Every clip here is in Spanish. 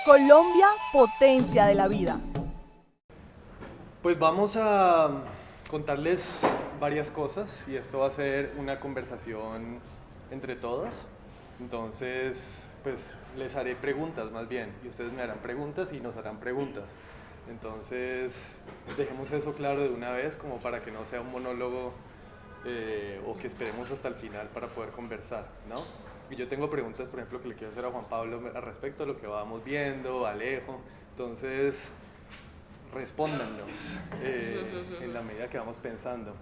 Colombia, potencia de la vida. Pues vamos a contarles varias cosas y esto va a ser una conversación entre todos. Entonces, pues les haré preguntas más bien y ustedes me harán preguntas y nos harán preguntas. Entonces, dejemos eso claro de una vez como para que no sea un monólogo o que esperemos hasta el final para poder conversar, ¿no? Y yo tengo preguntas, por ejemplo, que le quiero hacer a Juan Pablo al respecto a lo que vamos viendo, a Alejo. Entonces, respóndanos en la medida que vamos pensando.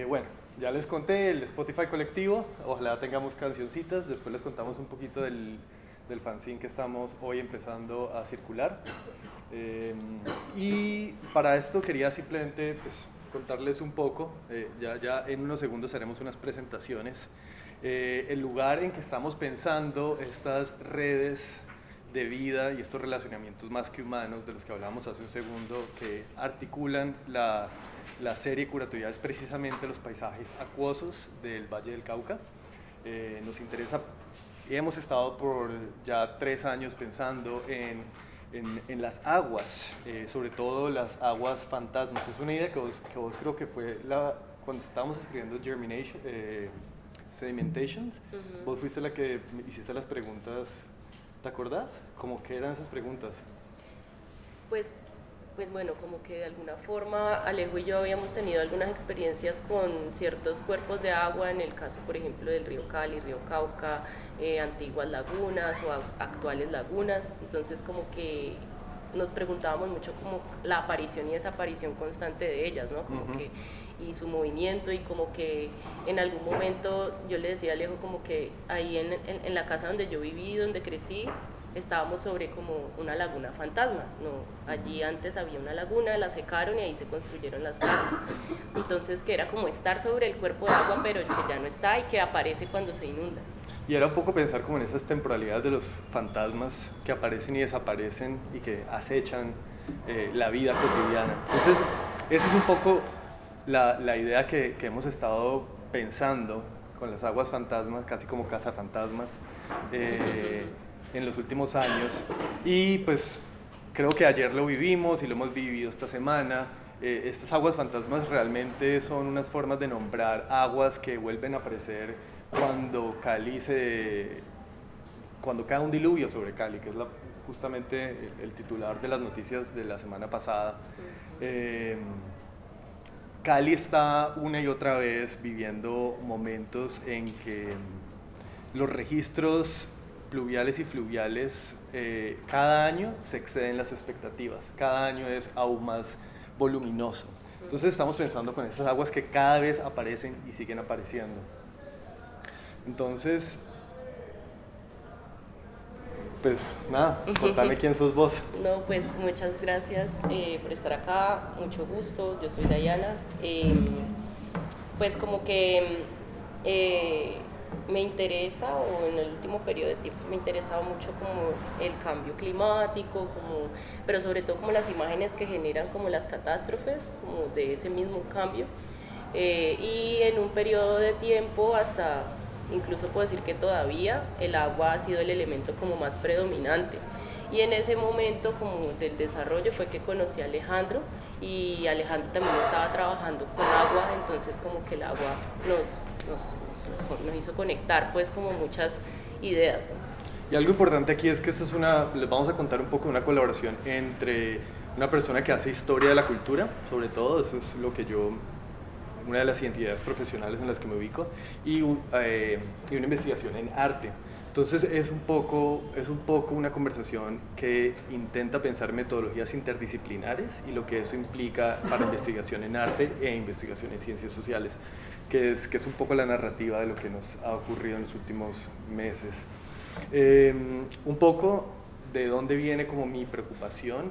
Bueno, ya les conté el Spotify colectivo, ojalá tengamos cancioncitas, después les contamos un poquito del fanzine que estamos hoy empezando a circular. Y para esto quería simplemente pues, contarles un poco, ya en unos segundos haremos unas presentaciones. El lugar en que estamos pensando estas redes de vida y estos relacionamientos más que humanos de los que hablábamos hace un segundo que articulan la serie curatorial es precisamente los paisajes acuosos del Valle del Cauca. Nos interesa, hemos estado por ya 3 años pensando en las aguas, sobre todo las aguas fantasmas. Es una idea que vos creo que fue cuando estábamos escribiendo Sedimentations, vos fuiste la que hiciste las preguntas. ¿Te acordás? ¿Cómo que eran esas preguntas? Pues bueno, como que de alguna forma Alejo y yo habíamos tenido algunas experiencias con ciertos cuerpos de agua, en el caso por ejemplo del río Cali, río Cauca, antiguas lagunas o actuales lagunas, entonces como que nos preguntábamos mucho como la aparición y desaparición constante de ellas, ¿no? Como que, y su movimiento y como que en algún momento yo le decía a Alejo como que ahí en la casa donde yo viví, donde crecí, estábamos sobre como una laguna fantasma, ¿no? Allí antes había una laguna, la secaron y ahí se construyeron las casas, entonces que era como estar sobre el cuerpo de agua pero que ya no está y que aparece cuando se inunda. Y era un poco pensar como en esas temporalidades de los fantasmas que aparecen y desaparecen y que acechan la vida cotidiana. Entonces, esa es un poco la idea que hemos estado pensando con las aguas fantasmas, casi como cazafantasmas, en los últimos años. Y pues creo que ayer lo vivimos y lo hemos vivido esta semana. Estas aguas fantasmas realmente son unas formas de nombrar aguas que vuelven a aparecer cuando cae un diluvio sobre Cali, que es justamente el titular de las noticias de la semana pasada. Cali está una y otra vez viviendo momentos en que los registros pluviales y fluviales cada año se exceden las expectativas, cada año es aún más voluminoso. Entonces estamos pensando con estas aguas que cada vez aparecen y siguen apareciendo. Entonces, pues nada, contame quién sos vos. No, pues muchas gracias por estar acá, mucho gusto, yo soy Dayana. Pues como que me interesa, o en el último periodo de tiempo me interesaba mucho como el cambio climático, pero sobre todo como las imágenes que generan como las catástrofes, como de ese mismo cambio. Y en un periodo de tiempo hasta, incluso puedo decir que todavía, el agua ha sido el elemento como más predominante. Y en ese momento como del desarrollo fue que conocí a Alejandro, y Alejandro también estaba trabajando con agua, entonces como que el agua nos hizo conectar pues como muchas ideas, ¿no? Y algo importante aquí es que esto les vamos a contar un poco de una colaboración entre una persona que hace historia de la cultura, sobre todo, eso es una de las identidades profesionales en las que me ubico, y una investigación en arte. Entonces es un poco una conversación que intenta pensar metodologías interdisciplinares y lo que eso implica para investigación en arte e investigación en ciencias sociales, que es un poco la narrativa de lo que nos ha ocurrido en los últimos meses. Un poco de dónde viene como mi preocupación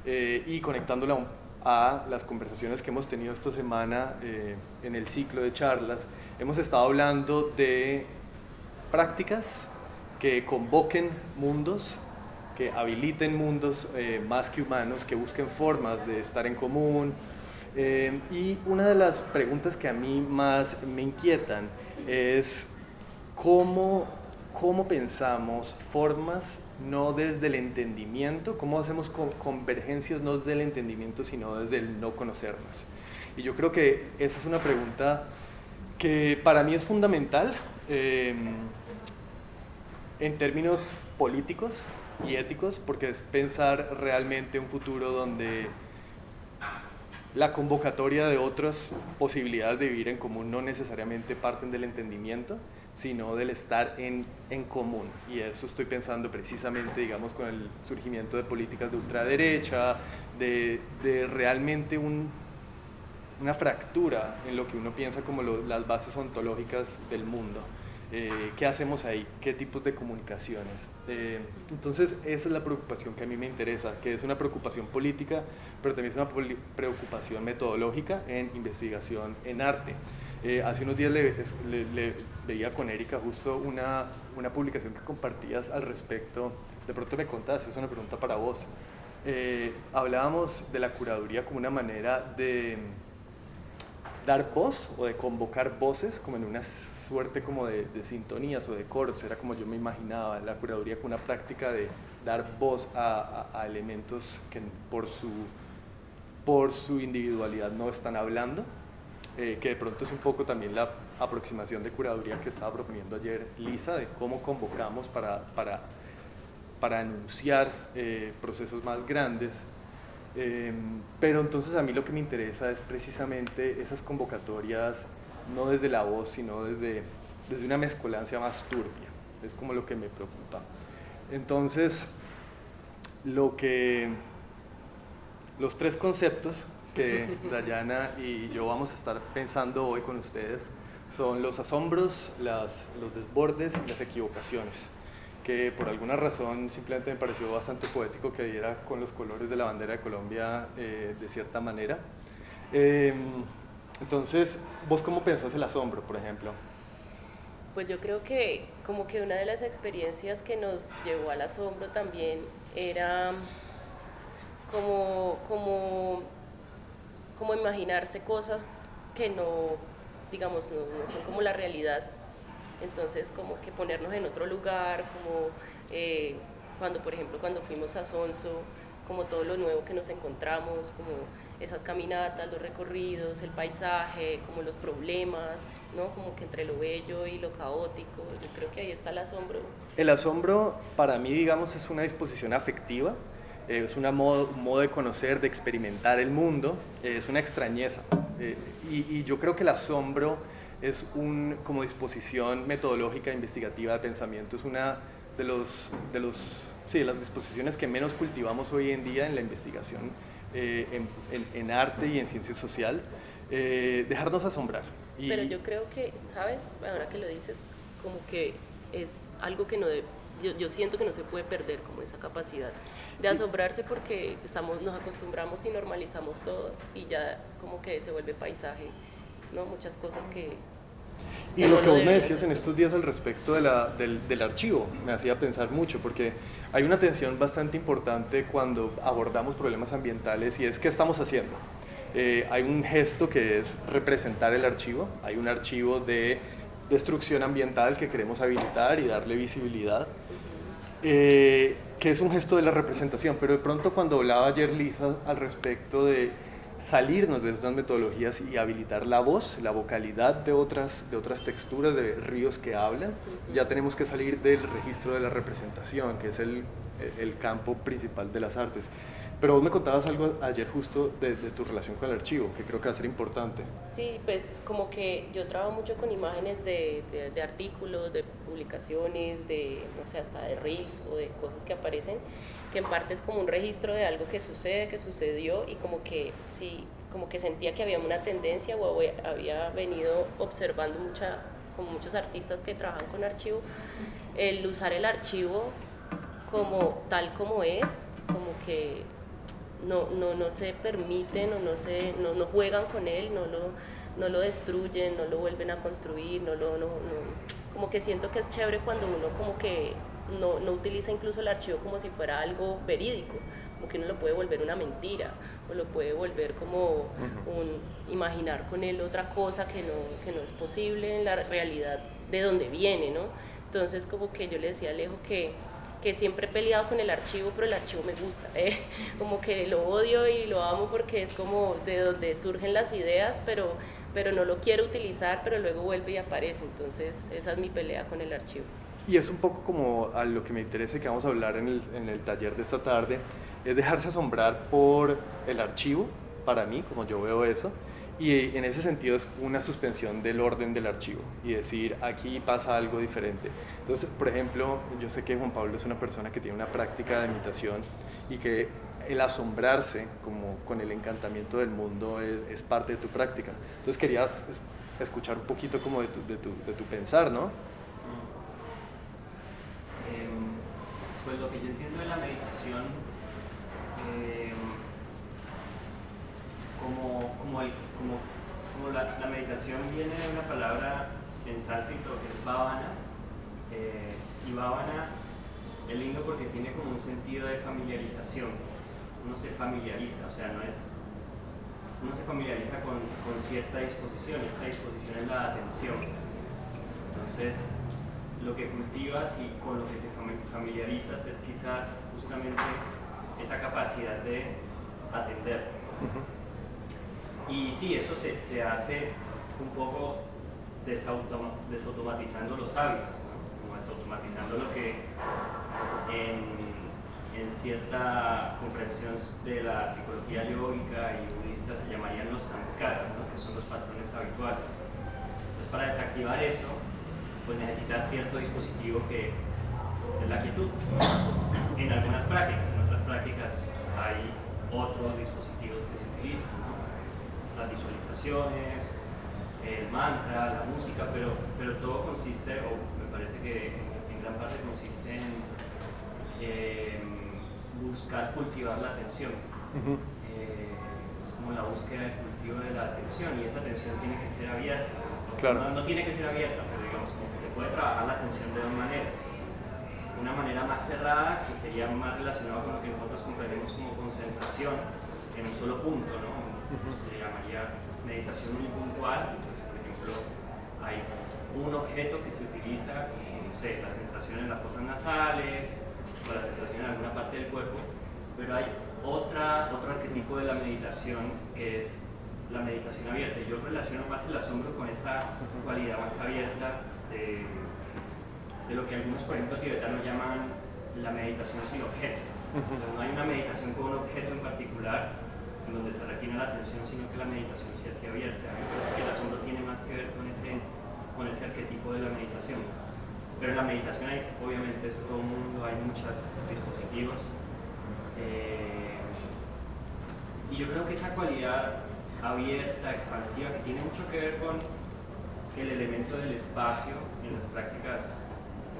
y conectándola a las conversaciones que hemos tenido esta semana en el ciclo de charlas. Hemos estado hablando de prácticas que convoquen mundos, que habiliten mundos más que humanos, que busquen formas de estar en común. Y una de las preguntas que a mí más me inquietan es cómo cómo pensamos formas no desde el entendimiento, cómo hacemos convergencias no desde el entendimiento, sino desde el no conocernos. Y yo creo que esa es una pregunta que para mí es fundamental en términos políticos y éticos, porque es pensar realmente un futuro donde la convocatoria de otras posibilidades de vivir en común no necesariamente parten del entendimiento, sino del estar en común. Y eso estoy pensando precisamente, digamos, con el surgimiento de políticas de ultraderecha, de realmente una fractura en lo que uno piensa como las bases ontológicas del mundo. ¿Qué hacemos ahí? ¿Qué tipos de comunicaciones? Entonces, esa es la preocupación que a mí me interesa, que es una preocupación política, pero también es una preocupación metodológica en investigación en arte. Hace unos días le veía con Erika justo una publicación que compartías al respecto, de pronto me contaste, es una pregunta para vos. Hablábamos de la curaduría como una manera de dar voz o de convocar voces como en una suerte como de sintonías o de coros, era como yo me imaginaba la curaduría como una práctica de dar voz a elementos que por su individualidad no están hablando, que de pronto es un poco también la aproximación de curaduría que estaba proponiendo ayer Lisa, de cómo convocamos para anunciar procesos más grandes. Pero entonces a mí lo que me interesa es precisamente esas convocatorias no desde la voz, sino desde una mezcolancia más turbia. Es como lo que me preocupa. Entonces, los tres conceptos que Dayana y yo vamos a estar pensando hoy con ustedes son los asombros, los desbordes y las equivocaciones, que por alguna razón simplemente me pareció bastante poético que diera con los colores de la bandera de Colombia de cierta manera. Entonces, ¿vos cómo pensás el asombro, por ejemplo? Pues yo creo que como que una de las experiencias que nos llevó al asombro también era como imaginarse cosas que no, digamos, no son como la realidad. Entonces como que ponernos en otro lugar, como cuando por ejemplo cuando fuimos a Sonso, como todo lo nuevo que nos encontramos, como esas caminatas, los recorridos, el paisaje, como los problemas, ¿no? Como que entre lo bello y lo caótico, yo creo que ahí está el asombro. El asombro para mí, digamos, es una disposición afectiva, es un modo de conocer, de experimentar el mundo, es una extrañeza. Y yo creo que el asombro es como disposición metodológica, investigativa de pensamiento, es una de las disposiciones que menos cultivamos hoy en día en la investigación en arte y en ciencia social, dejarnos asombrar. Pero yo creo que, ¿sabes? Ahora que lo dices, como que es algo que yo siento que no se puede perder, como esa capacidad de asombrarse, porque nos acostumbramos y normalizamos todo y ya como que se vuelve paisaje, ¿no? Muchas cosas que... Y lo que vos me decías en estos días al respecto del archivo me hacía pensar mucho, porque hay una tensión bastante importante cuando abordamos problemas ambientales, y es ¿qué estamos haciendo? Hay un gesto que es representar el archivo, hay un archivo de destrucción ambiental que queremos habilitar y darle visibilidad, que es un gesto de la representación, pero de pronto cuando hablaba ayer Lisa al respecto de salirnos de estas metodologías y habilitar la voz, la vocalidad de otras texturas, de ríos que hablan, ya tenemos que salir del registro de la representación, que es el campo principal de las artes. Pero vos me contabas algo ayer justo de tu relación con el archivo, que creo que va a ser importante. Sí, pues como que yo trabajo mucho con imágenes de artículos, de publicaciones, no sé, hasta de reels o de cosas que aparecen, que en parte es como un registro de algo que sucede, que sucedió, y como que sí, como que sentía que había una tendencia, o había venido observando como muchos artistas que trabajan con archivo, el usar el archivo como tal como es, como que no se permiten o no juegan con él, no lo destruyen, no lo vuelven a construir, como que siento que es chévere cuando uno como que no utiliza incluso el archivo como si fuera algo verídico, como que uno lo puede volver una mentira, o lo puede volver como imaginar con él otra cosa que no es posible en la realidad de donde viene, ¿no? Entonces como que yo le decía a Alejo que siempre he peleado con el archivo, pero el archivo me gusta, como que lo odio y lo amo porque es como de donde surgen las ideas, pero no lo quiero utilizar, pero luego vuelve y aparece, entonces esa es mi pelea con el archivo. Y es un poco como a lo que me interesa y que vamos a hablar en el taller de esta tarde, es dejarse asombrar por el archivo, para mí, como yo veo eso, y en ese sentido es una suspensión del orden del archivo y decir, aquí pasa algo diferente. Entonces, por ejemplo, yo sé que Juan Pablo es una persona que tiene una práctica de imitación y que el asombrarse como con el encantamiento del mundo es parte de tu práctica. Entonces querías escuchar un poquito como de tu pensar, ¿no? Pues lo que yo entiendo de la meditación, como la meditación viene de una palabra en sánscrito que es bhavana, y bhavana es lindo porque tiene como un sentido de familiarización. Uno se familiariza, o sea, uno se familiariza con cierta disposición, y esta disposición es la atención. Entonces, lo que cultivas y con lo que te familiarizas es quizás justamente esa capacidad de atender. Y sí, eso se hace un poco desautomatizando los hábitos, ¿no? Como desautomatizando lo que en cierta comprensión de la psicología yógica y budista se llamarían los samskaras, ¿no? Que son los patrones habituales. Entonces, para desactivar eso, pues necesitas cierto dispositivo que es la quietud. En algunas prácticas, en otras prácticas hay otros dispositivos que se utilizan, ¿no? Las visualizaciones, el mantra, la música, pero todo consiste, o me parece que en gran parte consiste en buscar cultivar la atención. Es como la búsqueda del cultivo de la atención, y esa atención tiene que ser abierta. Claro. No tiene que ser abierta, pero digamos como que se puede trabajar la atención de dos maneras. Una manera más cerrada, que sería más relacionada con lo que nosotros comprendemos como concentración en un solo punto, ¿no? Se llamaría meditación unipuntual. Entonces, por ejemplo, hay un objeto que se utiliza, como, no sé, la sensación en las fosas nasales o la sensación en alguna parte del cuerpo, pero hay otro arquetipo de la meditación que es la meditación abierta. Yo relaciono más el asombro con esa cualidad más abierta de lo que algunos, por ejemplo, tibetanos llaman la meditación sin objeto. Entonces, no hay una meditación con un objeto en particular en donde se refina la atención, sino que la meditación sí esté abierta. A mí me parece que el asombro tiene más que ver con ese arquetipo de la meditación. Pero en la meditación hay, obviamente, es todo un mundo, hay muchos dispositivos. Y yo creo que esa cualidad abierta, expansiva, que tiene mucho que ver con el elemento del espacio en las prácticas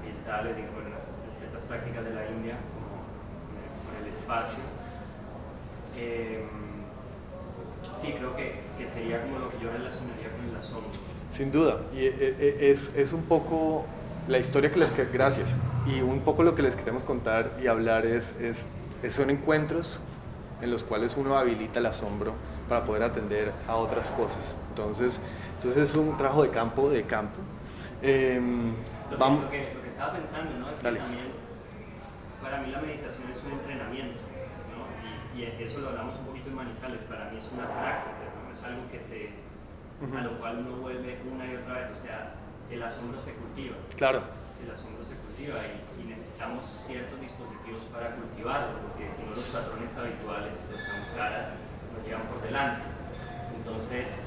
orientales, en ciertas prácticas de la India, como con el espacio. Sí, creo que sería como lo que yo relacionaría con el asombro. Sin duda, y es un poco la historia que gracias, y un poco lo que les queremos contar y hablar son encuentros en los cuales uno habilita el asombro para poder atender a otras cosas. Entonces es un trabajo de campo. Lo que estaba pensando, ¿no? Es que también para mí la meditación es un entrenamiento, ¿no? Y eso lo hablamos un poquito en Manizales. Para mí es una práctica, ¿no? Es algo a lo cual uno vuelve una y otra vez. O sea, el asombro se cultiva. Claro. El asombro se cultiva y necesitamos ciertos dispositivos para cultivarlo, porque si no los patrones habituales, los samskaras, nos llevan por delante. Entonces,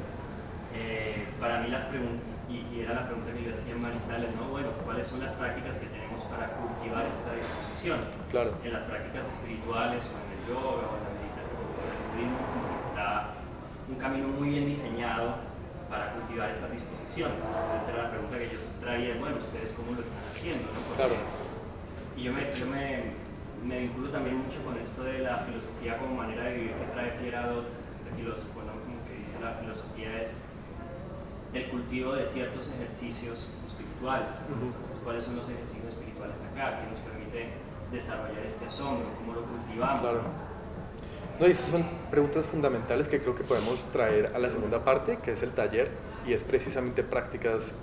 para mí las preguntas, y era la pregunta que yo hacía en Manizales, ¿no? Bueno, ¿cuáles son las prácticas que tenemos para cultivar esta disposición? Claro. En las prácticas espirituales o en el yoga o en la meditación o en el budismo, está un camino muy bien diseñado para cultivar estas disposiciones. Entonces era la pregunta que yo traía, bueno, ¿ustedes cómo lo están haciendo? ¿No? Claro. Y yo me vinculo también mucho con esto de la filosofía como manera de vivir que trae Pierre Hadot, este filósofo, ¿no? Como que dice la filosofía es el cultivo de ciertos ejercicios espirituales. Entonces, ¿cuáles son los ejercicios espirituales acá? ¿Qué nos permite desarrollar este asombro? ¿Cómo lo cultivamos? Claro. No, y esas son preguntas fundamentales que creo que podemos traer a la segunda parte, que es el taller, y es precisamente prácticas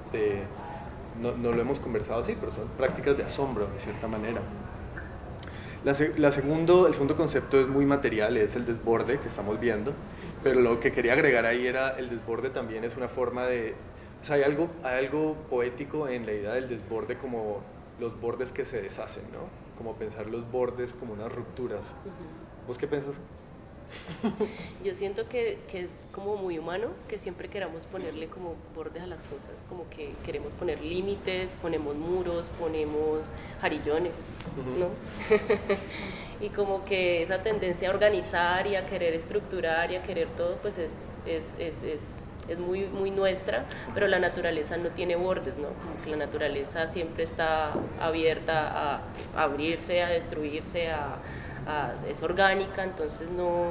no lo hemos conversado así, pero son prácticas de asombro, de cierta manera. El segundo concepto es muy material, es el desborde que estamos viendo, pero lo que quería agregar ahí era el desborde también es una forma de... O sea, hay algo poético en la idea del desborde como los bordes que se deshacen, ¿no? Como pensar los bordes como unas rupturas. ¿Vos qué pensás? Yo siento que es como muy humano, que siempre queramos ponerle como bordes a las cosas, como que queremos poner límites, ponemos muros, ponemos jarillones, ¿no? Y como que esa tendencia a organizar y a querer estructurar y a querer todo, pues es muy, muy nuestra, pero la naturaleza no tiene bordes, ¿no? Como que la naturaleza siempre está abierta a abrirse, a destruirse, es orgánica, entonces no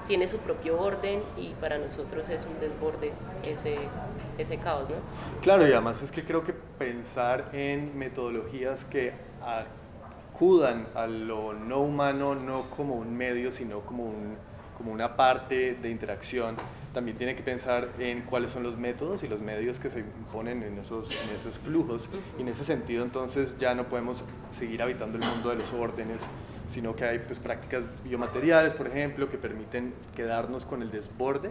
tiene su propio orden y para nosotros es un desborde ese caos, ¿no? Claro, y además es que creo que pensar en metodologías que acudan a lo no humano no como un medio, sino como una parte de interacción, también tiene que pensar en cuáles son los métodos y los medios que se imponen en esos flujos, y en ese sentido entonces ya no podemos seguir habitando el mundo de los órdenes, sino que hay pues, prácticas biomateriales, por ejemplo, que permiten quedarnos con el desborde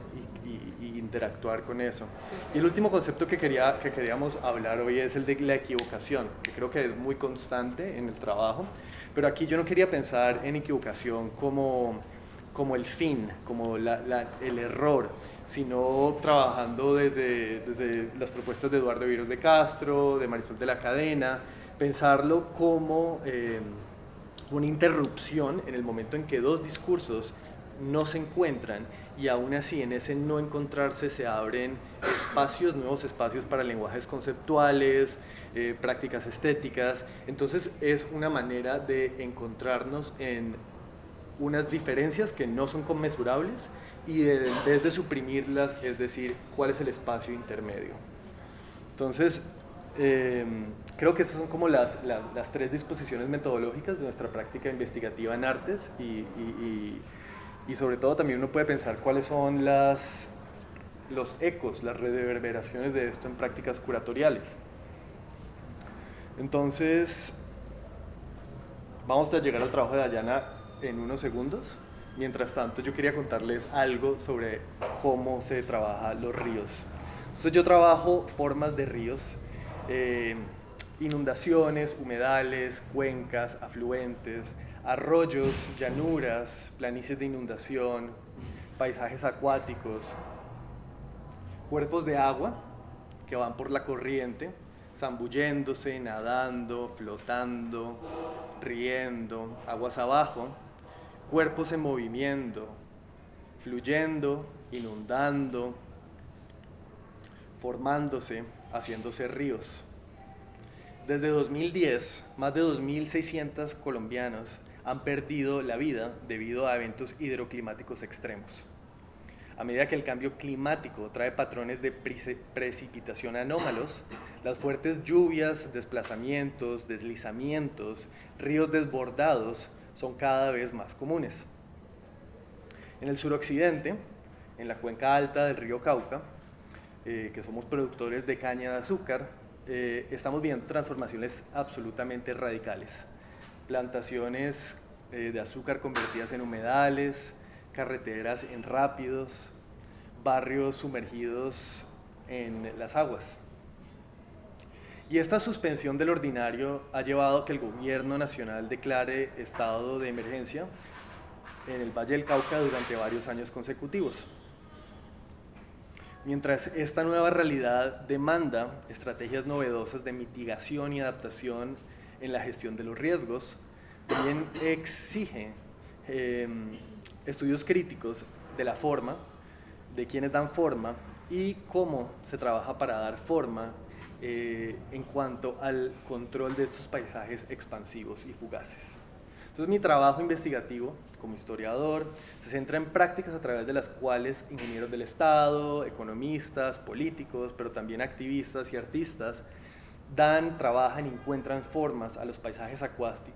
y interactuar con eso. Y el último concepto que queríamos hablar hoy es el de la equivocación, que creo que es muy constante en el trabajo, pero aquí yo no quería pensar en equivocación como el fin, como el error, sino trabajando desde las propuestas de Eduardo Viveros de Castro, de Marisol de la Cadena, pensarlo como una interrupción en el momento en que dos discursos no se encuentran y aún así en ese no encontrarse se abren nuevos espacios para lenguajes conceptuales, prácticas estéticas. Entonces es una manera de encontrarnos en unas diferencias que no son conmensurables y en vez de suprimirlas, es decir, cuál es el espacio intermedio. Entonces, creo que esas son como las tres disposiciones metodológicas de nuestra práctica investigativa en artes y sobre todo también uno puede pensar cuáles son los ecos, las reverberaciones de esto en prácticas curatoriales. Entonces, vamos a llegar al trabajo de Dayana en unos segundos. Mientras tanto, yo quería contarles algo sobre cómo se trabaja los ríos. Entonces, yo trabajo formas de ríos, inundaciones, humedales, cuencas, afluentes, arroyos, llanuras, planicies de inundación, paisajes acuáticos, cuerpos de agua que van por la corriente, zambulléndose, nadando, flotando, riendo, aguas abajo, cuerpos en movimiento, fluyendo, inundando, formándose, haciéndose ríos. Desde 2010, más de 2.600 colombianos han perdido la vida debido a eventos hidroclimáticos extremos. A medida que el cambio climático trae patrones de precipitación anómalos, las fuertes lluvias, desplazamientos, deslizamientos, ríos desbordados son cada vez más comunes. En el suroccidente, en la cuenca alta del río Cauca, que somos productores de caña de azúcar, estamos viendo transformaciones absolutamente radicales. Plantaciones de azúcar convertidas en humedales, carreteras en rápidos, barrios sumergidos en las aguas. Y esta suspensión del ordinario ha llevado a que el gobierno nacional declare estado de emergencia en el Valle del Cauca durante varios años consecutivos. Mientras esta nueva realidad demanda estrategias novedosas de mitigación y adaptación en la gestión de los riesgos, también exige estudios críticos de la forma, de quienes dan forma y cómo se trabaja para dar forma en cuanto al control de estos paisajes expansivos y fugaces. Entonces mi trabajo investigativo como historiador se centra en prácticas a través de las cuales ingenieros del Estado, economistas, políticos, pero también activistas y artistas trabajan y encuentran formas a los paisajes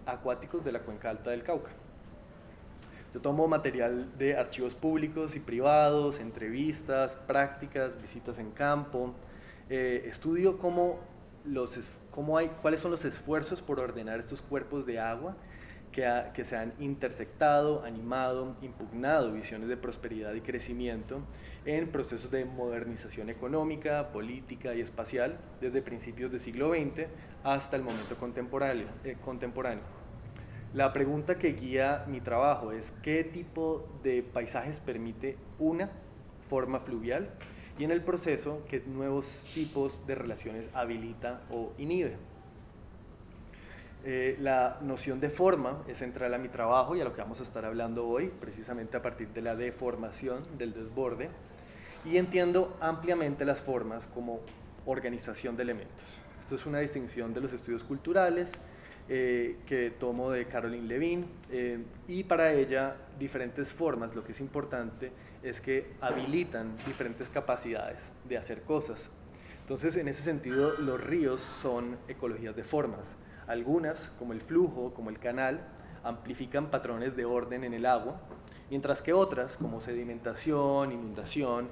acuáticos de la cuenca alta del Cauca. Yo tomo material de archivos públicos y privados, entrevistas, prácticas, visitas en campo, estudio cómo cuáles son los esfuerzos por ordenar estos cuerpos de agua que se han intersectado, animado, impugnado visiones de prosperidad y crecimiento en procesos de modernización económica, política y espacial desde principios del siglo XX hasta el momento contemporáneo. La pregunta que guía mi trabajo es ¿qué tipo de paisajes permite una forma fluvial? Y en el proceso, ¿qué nuevos tipos de relaciones habilita o inhibe? La noción de forma es central a mi trabajo y a lo que vamos a estar hablando hoy, precisamente a partir de la deformación, del desborde, y entiendo ampliamente las formas como organización de elementos. Esto es una distinción de los estudios culturales que tomo de Caroline Levin, y para ella diferentes formas, lo que es importante es que habilitan diferentes capacidades de hacer cosas. Entonces, en ese sentido, los ríos son ecologías de formas. Algunas, como el flujo, como el canal, amplifican patrones de orden en el agua, mientras que otras, como sedimentación, inundación,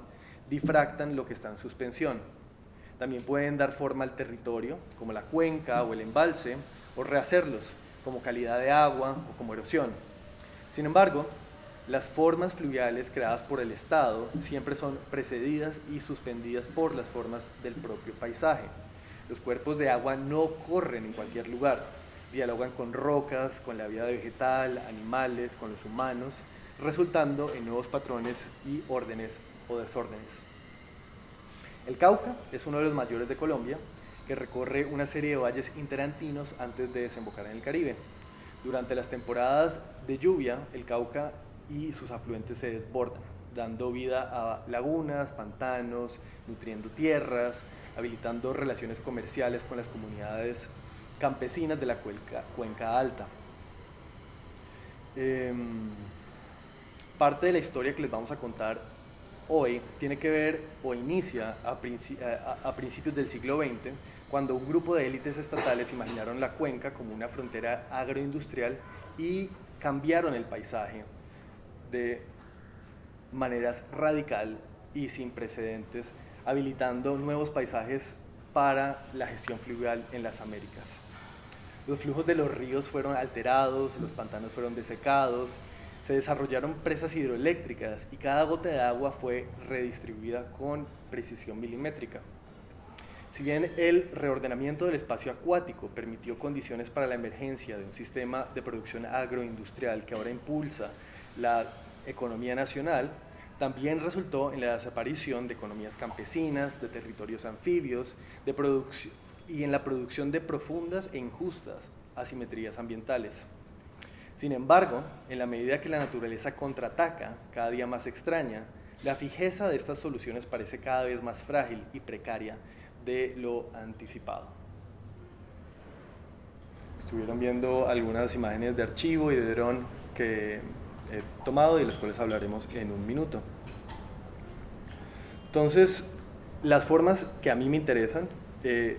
difractan lo que está en suspensión. También pueden dar forma al territorio, como la cuenca o el embalse, o rehacerlos, como calidad de agua o como erosión. Sin embargo, las formas fluviales creadas por el Estado siempre son precedidas y suspendidas por las formas del propio paisaje. Los cuerpos de agua no corren en cualquier lugar, dialogan con rocas, con la vida vegetal, animales, con los humanos, resultando en nuevos patrones y órdenes o desórdenes. El Cauca es uno de los mayores de Colombia, que recorre una serie de valles interandinos antes de desembocar en el Caribe. Durante las temporadas de lluvia, el Cauca y sus afluentes se desbordan, dando vida a lagunas, pantanos, nutriendo tierras, habilitando relaciones comerciales con las comunidades campesinas de la cuenca alta. Parte de la historia que les vamos a contar hoy tiene que ver o inicia a principios del siglo XX, cuando un grupo de élites estatales imaginaron la cuenca como una frontera agroindustrial y cambiaron el paisaje de maneras radical y sin precedentes, habilitando nuevos paisajes para la gestión fluvial en las Américas. Los flujos de los ríos fueron alterados, los pantanos fueron desecados, se desarrollaron presas hidroeléctricas y cada gota de agua fue redistribuida con precisión milimétrica. Si bien el reordenamiento del espacio acuático permitió condiciones para la emergencia de un sistema de producción agroindustrial que ahora impulsa la economía nacional, también resultó en la desaparición de economías campesinas, de territorios anfibios, y en la producción de profundas e injustas asimetrías ambientales. Sin embargo, en la medida que la naturaleza contraataca, cada día más extraña, la fijeza de estas soluciones parece cada vez más frágil y precaria de lo anticipado. Estuvieron viendo algunas imágenes de archivo y de dron que he tomado y de las cuales hablaremos en un minuto. Entonces, las formas que a mí me interesan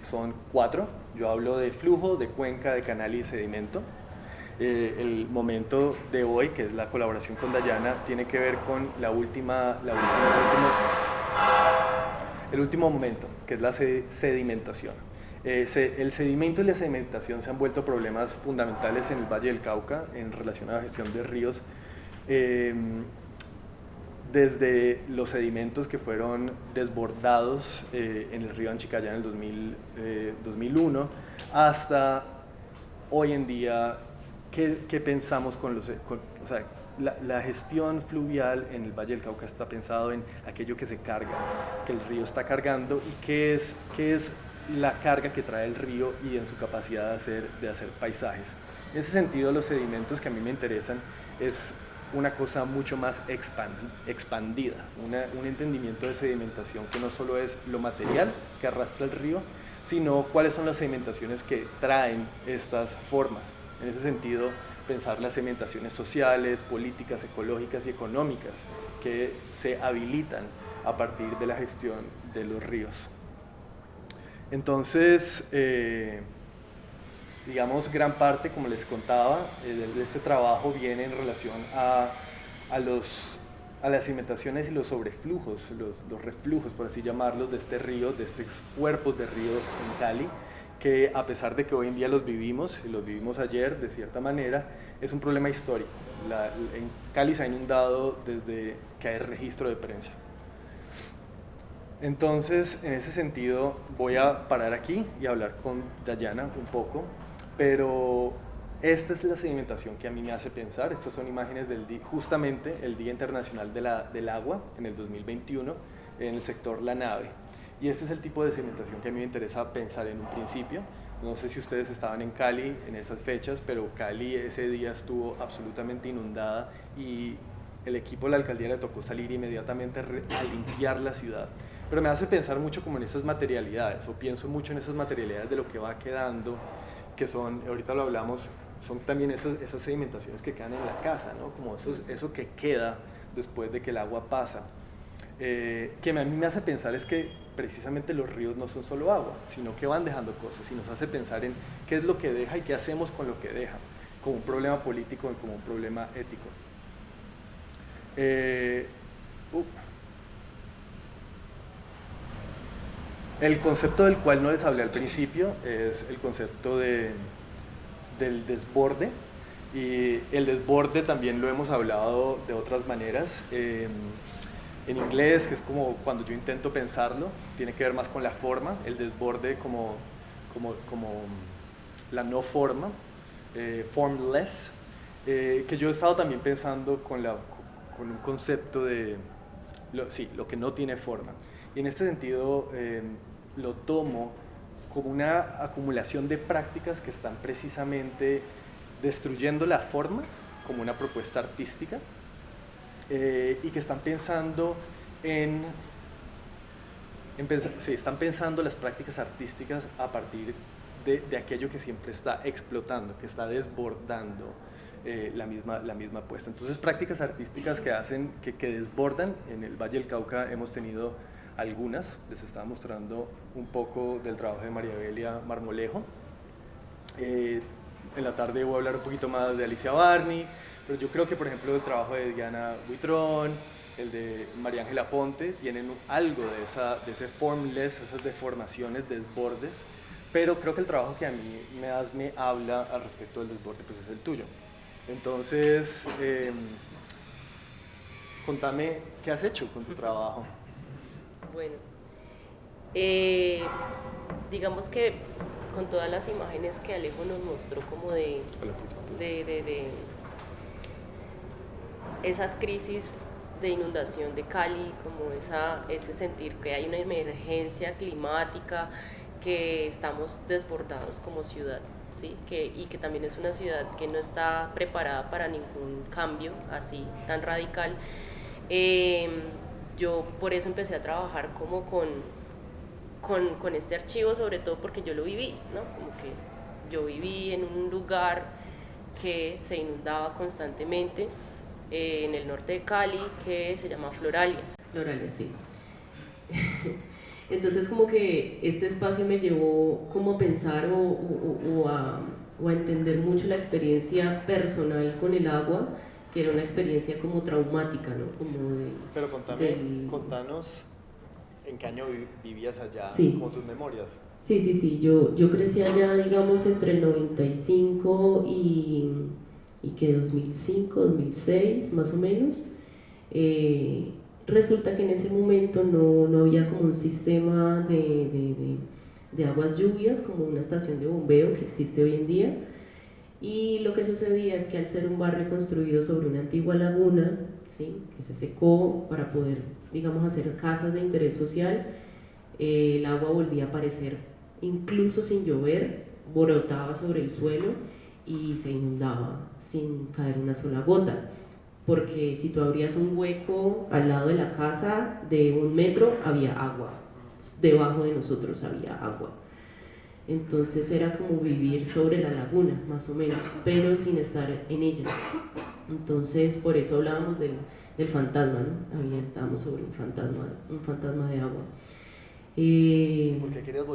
son 4. Yo hablo de flujo, de cuenca, de canal y sedimento. El momento de hoy, que es la colaboración con Dayana, tiene que ver con el último momento, que es la sedimentación. El sedimento y la sedimentación se han vuelto problemas fundamentales en el Valle del Cauca en relación a la gestión de ríos, desde los sedimentos que fueron desbordados en el río Anchicaya en el 2001 hasta hoy en día. ¿Qué pensamos la gestión fluvial en el Valle del Cauca está pensado en aquello que se carga, que el río está cargando, y qué es la carga que trae el río y en su capacidad de hacer paisajes? En ese sentido, los sedimentos que a mí me interesan es una cosa mucho más expandida, un entendimiento de sedimentación que no solo es lo material que arrastra el río, sino cuáles son las sedimentaciones que traen estas formas. En ese sentido, pensar las sedimentaciones sociales, políticas, ecológicas y económicas que se habilitan a partir de la gestión de los ríos. Entonces, digamos, gran parte, como les contaba, de este trabajo viene en relación a las sedimentaciones y los sobreflujos, los reflujos, por así llamarlos, de este río, de estos cuerpos de ríos en Cali, que a pesar de que hoy en día los vivimos, y los vivimos ayer de cierta manera, es un problema histórico. En Cali se ha inundado desde que hay registro de prensa. Entonces, en ese sentido, voy a parar aquí y hablar con Dayana un poco, pero esta es la sedimentación que a mí me hace pensar. Estas son imágenes justamente el Día Internacional del Agua en el 2021 en el sector La Nave. Y este es el tipo de sedimentación que a mí me interesa pensar en un principio. No sé si ustedes estaban en Cali en esas fechas, pero Cali ese día estuvo absolutamente inundada y el equipo de la alcaldía le tocó salir inmediatamente a limpiar la ciudad. Pero me hace pensar mucho como en esas materialidades, o pienso mucho en esas materialidades de lo que va quedando, que son, ahorita lo hablamos, son también esas sedimentaciones que quedan en la casa, ¿no? Como eso que queda después de que el agua pasa. Que a mí me hace pensar es que precisamente los ríos no son solo agua, sino que van dejando cosas y nos hace pensar en qué es lo que deja y qué hacemos con lo que deja, como un problema político y como un problema ético. El concepto del cual no les hablé al principio es el concepto del desborde, y el desborde también lo hemos hablado de otras maneras. En inglés, que es como cuando yo intento pensarlo, tiene que ver más con la forma, el desborde como la no forma, formless, que yo he estado también pensando con un concepto de lo que no tiene forma. Y en este sentido lo tomo como una acumulación de prácticas que están precisamente destruyendo la forma como una propuesta artística, y que están pensando están pensando las prácticas artísticas a partir de aquello que siempre está explotando, que está desbordando la misma apuesta. Entonces, prácticas artísticas que desbordan. En el Valle del Cauca hemos tenido algunas, les estaba mostrando un poco del trabajo de María Belia Marmolejo. En la tarde voy a hablar un poquito más de Alicia Barney, pero yo creo que, por ejemplo, el trabajo de Diana Buitrón, el de María Ángela Ponte, tienen algo de ese formless, esas deformaciones, desbordes, pero creo que el trabajo que a mí me habla al respecto del desborde pues es el tuyo. Entonces, contame qué has hecho con tu trabajo. Bueno, digamos que con todas las imágenes que Alejo nos mostró como de esas crisis de inundación de Cali, como ese sentir que hay una emergencia climática, que estamos desbordados como ciudad, ¿sí? Y que también es una ciudad que no está preparada para ningún cambio así tan radical. Yo por eso empecé a trabajar como con este archivo, sobre todo porque yo lo viví, ¿no? Como que yo viví en un lugar que se inundaba constantemente, en el norte de Cali, que se llama Floralia. Floralia, sí. Entonces como que este espacio me llevó como a pensar o a entender mucho la experiencia personal con el agua, que era una experiencia como traumática, ¿no? Pero contanos en qué año vivías allá, sí. Como tus memorias. Sí, yo crecí allá, digamos, entre el 95 y que 2005, 2006, más o menos. Resulta que en ese momento no había como un sistema de aguas lluvias, como una estación de bombeo que existe hoy en día. Y lo que sucedía es que al ser un barrio construido sobre una antigua laguna, ¿sí? Que se secó para poder, digamos, hacer casas de interés social, el agua volvía a aparecer, incluso sin llover, brotaba sobre el suelo y se inundaba sin caer una sola gota. Porque si tú abrías un hueco al lado de la casa de 1 metro, había agua, debajo de nosotros había agua. Entonces era como vivir sobre la laguna, más o menos, pero sin estar en ella. Entonces, por eso hablábamos del fantasma, ¿no? Estábamos sobre un fantasma de agua. ¿Por qué querías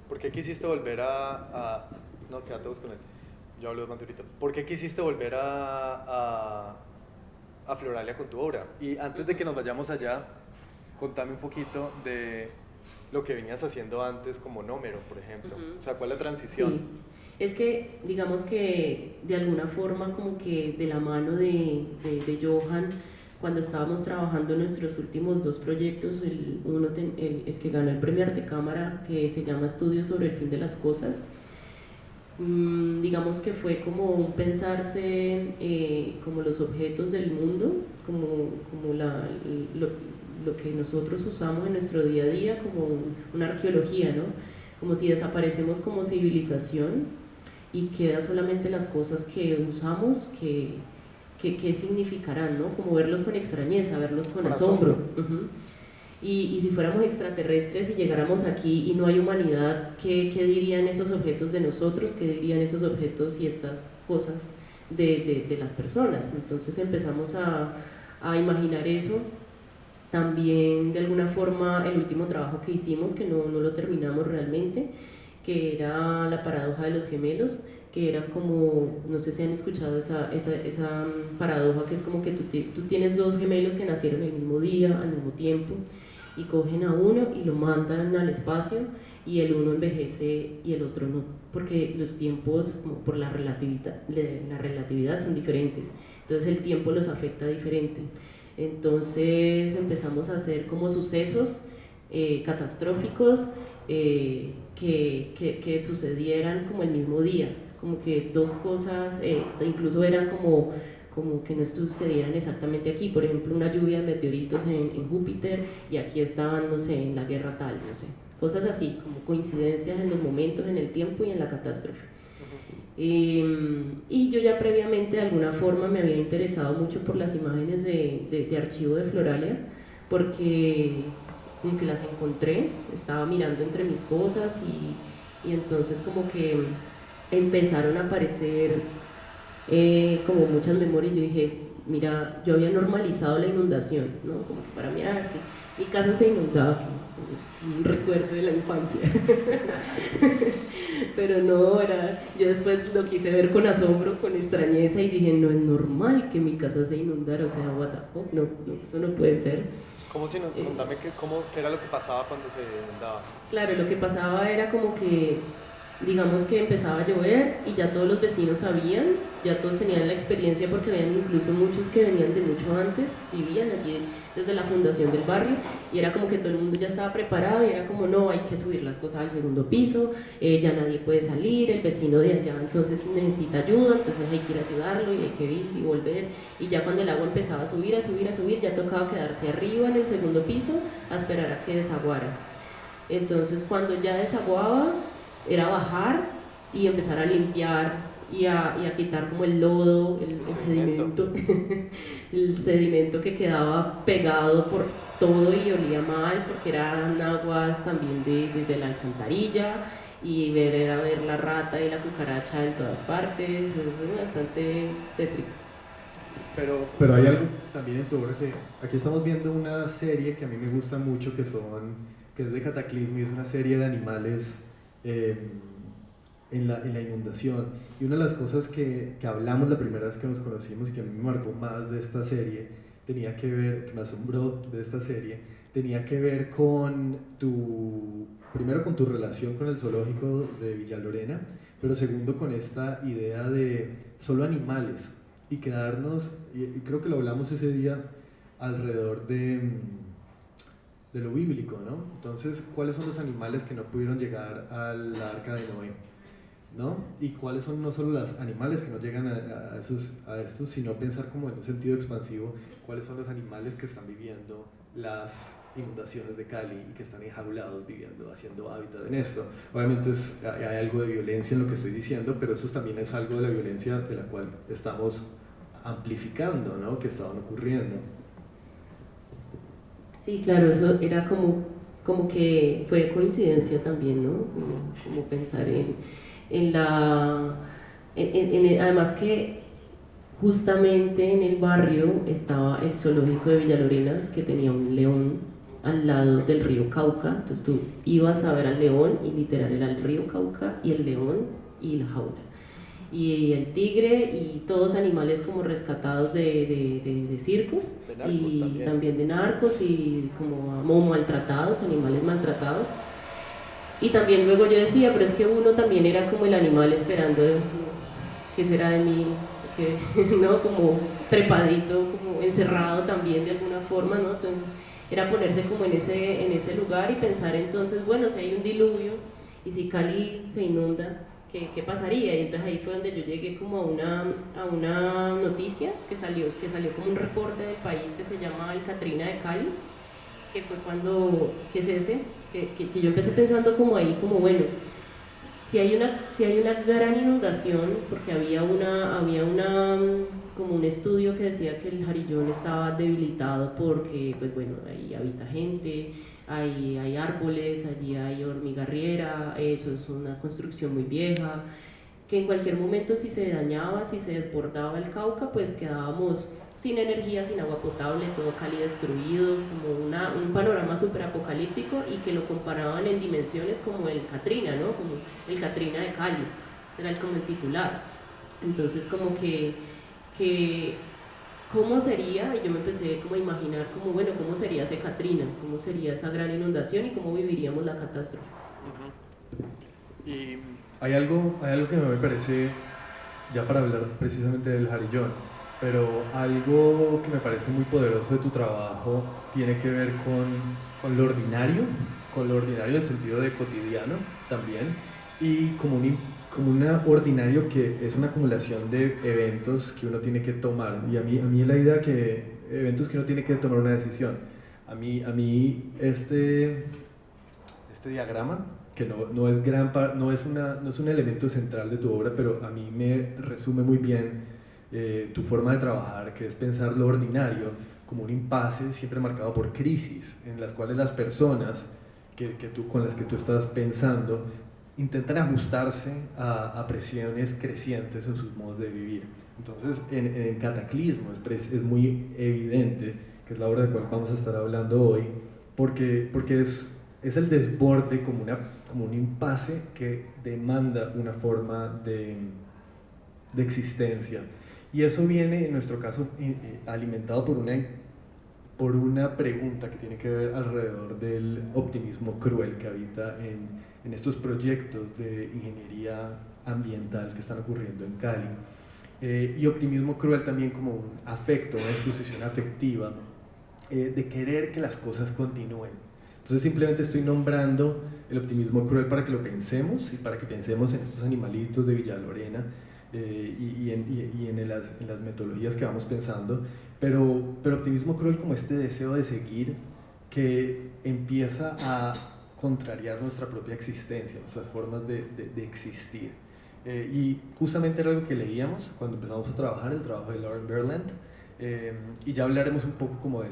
por qué quisiste volver no, quédate vos con él, yo hablo de Manturito. ¿Por qué quisiste volver a Floralia con tu obra? Y antes de que nos vayamos allá, contame un poquito de lo que venías haciendo antes como nómero, por ejemplo? O sea, ¿cuál es la transición? Sí, es que digamos que de alguna forma como que de la mano de Johan, cuando estábamos trabajando en nuestros últimos 2 proyectos, el que ganó el premio Arte Cámara, que se llama Estudios sobre el fin de las cosas, digamos que fue como un pensarse como los objetos del mundo, como lo que nosotros usamos en nuestro día a día, como una arqueología, ¿no? Como si desaparecemos como civilización y queda solamente las cosas que usamos, que significarán, ¿no? Como verlos con extrañeza, verlos con asombro. Y si fuéramos extraterrestres y llegáramos aquí y no hay humanidad, ¿qué dirían esos objetos de nosotros? ¿Qué dirían esos objetos y estas cosas de las personas? Entonces empezamos a imaginar eso. También de alguna forma el último trabajo que hicimos, que no lo terminamos realmente, que era la paradoja de los gemelos, que era como, no sé si han escuchado esa paradoja, que es como que tú tienes 2 gemelos que nacieron el mismo día, al mismo tiempo, y cogen a uno y lo mandan al espacio, y el uno envejece y el otro no, porque los tiempos, como por la relatividad son diferentes, entonces el tiempo los afecta diferente. Entonces empezamos a hacer como sucesos catastróficos que sucedieran como el mismo día, como que 2 cosas, incluso eran como que no sucedieran exactamente aquí, por ejemplo una lluvia de meteoritos en Júpiter y aquí estaban, no sé, en la guerra tal, no sé, cosas así, como coincidencias en los momentos, en el tiempo y en la catástrofe. Y yo ya previamente de alguna forma me había interesado mucho por las imágenes de archivo de Floralia, porque como que las encontré, estaba mirando entre mis cosas y entonces como que empezaron a aparecer como muchas memorias. Yo dije, mira, yo había normalizado la inundación, ¿no? Como que para mí, sí, mi casa se inundaba, un recuerdo de la infancia. Pero no, yo después lo quise ver con asombro, con extrañeza y dije, no es normal que mi casa se inundara, o sea, what the fuck, no, eso no puede ser. Contame qué era lo que pasaba cuando se inundaba. Claro, lo que pasaba era como que, digamos que empezaba a llover y ya todos los vecinos sabían, ya todos tenían la experiencia porque habían incluso muchos que venían de mucho antes, vivían allí desde la fundación del barrio y era como que todo el mundo ya estaba preparado y era como no, hay que subir las cosas al segundo piso, ya nadie puede salir, el vecino de allá entonces necesita ayuda, entonces hay que ir a ayudarlo y hay que ir y volver y ya cuando el agua empezaba a subir, ya tocaba quedarse arriba en el segundo piso a esperar a que desaguara. Entonces cuando ya desaguaba era bajar y empezar a limpiar y a quitar como el lodo, el sedimento, el sedimento que quedaba pegado por todo y olía mal porque eran aguas también de la alcantarilla y era ver la rata y la cucaracha en todas partes, eso es bastante tétrico. Pero hay algo también en tu obra que aquí estamos viendo una serie que a mí me gusta mucho que es de Cataclismo y es una serie de animales en la inundación, y una de las cosas que hablamos la primera vez que nos conocimos y que a mí me marcó más de esta serie, que me asombró de esta serie, tenía que ver con primero con tu relación con el zoológico de Villa Lorena, pero segundo con esta idea de solo animales y quedarnos, y creo que lo hablamos ese día alrededor de lo bíblico, ¿no? Entonces, ¿cuáles son los animales que no pudieron llegar al arca de Noé? ¿No? Y cuáles son no solo los animales que no llegan a estos, sino pensar como en un sentido expansivo, cuáles son los animales que están viviendo las inundaciones de Cali y que están enjaulados viviendo, haciendo hábitat en esto. Obviamente hay algo de violencia en lo que estoy diciendo, pero eso también es algo de la violencia de la cual estamos amplificando, ¿no? Que estaban ocurriendo. Sí, claro, eso era como que fue coincidencia también, ¿no? Como pensar además que justamente en el barrio estaba el zoológico de Villa Lorena, que tenía un león al lado del río Cauca, entonces tú ibas a ver al león y literal era el río Cauca y el león y la jaula. y el tigre y todos animales como rescatados de circos De narcos y también de narcos y como maltratados, animales maltratados. Y también luego yo decía, pero es que uno también era como el animal esperando, ¿qué será de mí? ¿No? Como trepadito, como encerrado también de alguna forma, ¿no? Entonces era ponerse como en ese lugar y pensar entonces, bueno, si hay un diluvio y si Cali se inunda, ¿qué pasaría? Y entonces ahí fue donde yo llegué como a una noticia que salió como un reporte del país que se llama el Katrina de Cali, que fue ¿qué es ese? Que yo empecé pensando como ahí, como bueno, si hay una gran inundación, porque había como un estudio que decía que el Jarillón estaba debilitado porque, pues bueno, ahí habita gente, hay árboles, allí hay hormiga-riera, eso es una construcción muy vieja, que en cualquier momento si se dañaba, si se desbordaba el Cauca, pues quedábamos sin energía, sin agua potable, todo Cali destruido, como un panorama súper apocalíptico y que lo comparaban en dimensiones como el Katrina, ¿no? Como el Katrina de Cali, ese era como el titular. Entonces como que ¿cómo sería? Y yo me empecé como a imaginar como, bueno, ¿cómo sería ese Katrina? ¿Cómo sería esa gran inundación y cómo viviríamos la catástrofe? Y Hay algo que me parece, ya para hablar precisamente del Jarillón, pero algo que me parece muy poderoso de tu trabajo tiene que ver con lo ordinario en el sentido de cotidiano también, y como un ordinario que es una acumulación de eventos que uno tiene que tomar. Y a mí la idea que eventos que uno tiene que tomar una decisión. A mí este diagrama, que no es un elemento central de tu obra, pero a mí me resume muy bien tu forma de trabajar, que es pensar lo ordinario como un impasse siempre marcado por crisis, en las cuales las personas con las que tú estás pensando intentan ajustarse a presiones crecientes en sus modos de vivir. Entonces, en Cataclismo es muy evidente, que es la obra de la cual vamos a estar hablando hoy, porque es el desborde como un impasse que demanda una forma de existencia. Y eso viene, en nuestro caso, alimentado por una pregunta que tiene que ver alrededor del optimismo cruel que habita en estos proyectos de ingeniería ambiental que están ocurriendo en Cali. Y optimismo cruel también como un afecto, una disposición afectiva de querer que las cosas continúen. Entonces simplemente estoy nombrando el optimismo cruel para que lo pensemos y para que pensemos en estos animalitos de Villa Lorena y en las metodologías que vamos pensando, pero optimismo cruel como este deseo de seguir que empieza a contrariar nuestra propia existencia, nuestras formas de existir. Y justamente era algo que leíamos cuando empezamos a trabajar, el trabajo de Lauren Berland, y ya hablaremos un poco como de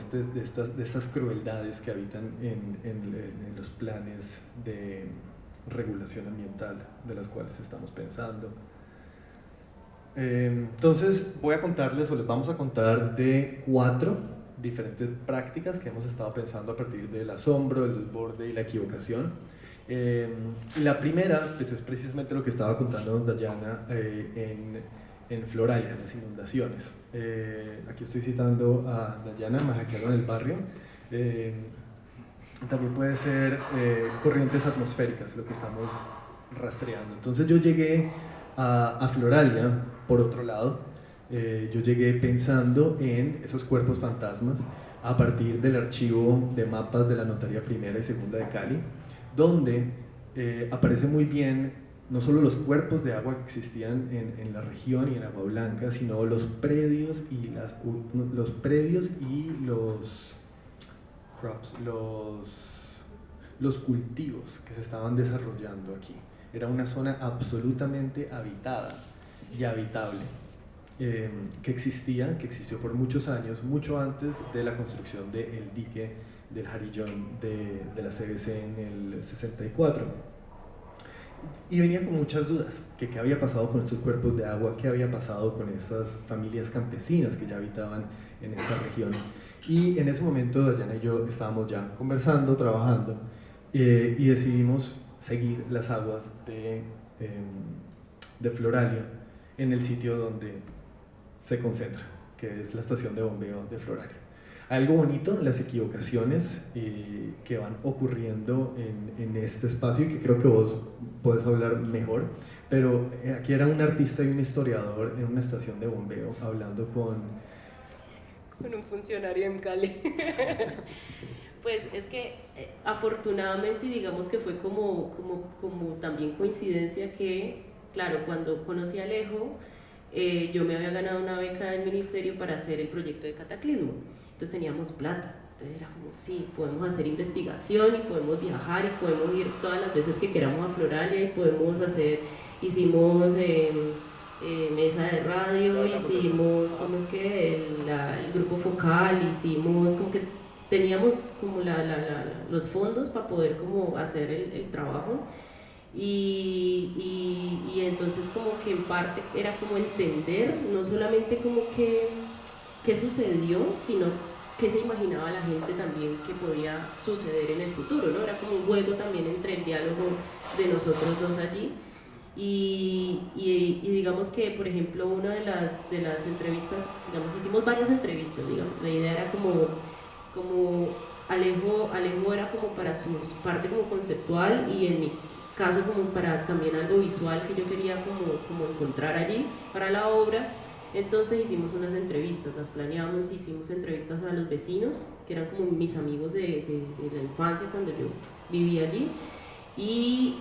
estas crueldades que habitan en los planes de regulación ambiental de las cuales estamos pensando. Entonces voy a contarles, o les vamos a contar, de 4 diferentes prácticas que hemos estado pensando a partir del asombro, el desborde y la equivocación. Y la primera pues, es precisamente lo que estaba contándonos Dayana en Floralia, en las inundaciones. Aquí estoy citando a Dayana, Majaquero en el barrio. También puede ser corrientes atmosféricas, lo que estamos rastreando. Entonces yo llegué a Floralia, por otro lado, yo llegué pensando en esos cuerpos fantasmas a partir del archivo de mapas de la Notaría Primera y Segunda de Cali, donde aparece muy bien no solo los cuerpos de agua que existían en la región y en Agua Blanca, sino los predios y los crops, los cultivos que se estaban desarrollando aquí. Era una zona absolutamente habitada y habitable, que existió por muchos años, mucho antes de la construcción del dique del Jarillón de la CBC en el 64. Y venía con muchas dudas, que qué había pasado con estos cuerpos de agua, qué había pasado con esas familias campesinas que ya habitaban en esta región. Y en ese momento Dayana y yo estábamos ya conversando, trabajando, y decidimos seguir las aguas de Floralia en el sitio donde se concentra, que es la estación de bombeo de Floralia. Algo bonito, las equivocaciones que van ocurriendo en este espacio y que creo que vos podés hablar mejor, pero aquí era un artista y un historiador en una estación de bombeo hablando con un funcionario en Cali. Pues es que afortunadamente, digamos que fue como también coincidencia que, claro, cuando conocí a Alejo, yo me había ganado una beca del ministerio para hacer el proyecto de Cataclismo. Entonces teníamos plata, entonces era como, sí, podemos hacer investigación y podemos viajar y podemos ir todas las veces que queramos a Floralia y podemos hacer, hicimos mesa de radio, hicimos, ¿cómo es que? El grupo focal, hicimos, como que teníamos como los fondos para poder como hacer el trabajo. Y entonces como que en parte era como entender, no solamente como que qué sucedió, sino qué se imaginaba la gente también que podía suceder en el futuro, ¿no? Era como un juego también entre el diálogo de nosotros dos allí. Y digamos que, por ejemplo, una de las entrevistas, digamos, hicimos varias entrevistas, digamos, la idea era como Alejo era como para su parte como conceptual y en mi caso como para también algo visual que yo quería como encontrar allí para la obra. Entonces hicimos unas entrevistas, las planeamos, hicimos entrevistas a los vecinos, que eran como mis amigos de la infancia cuando yo vivía allí, y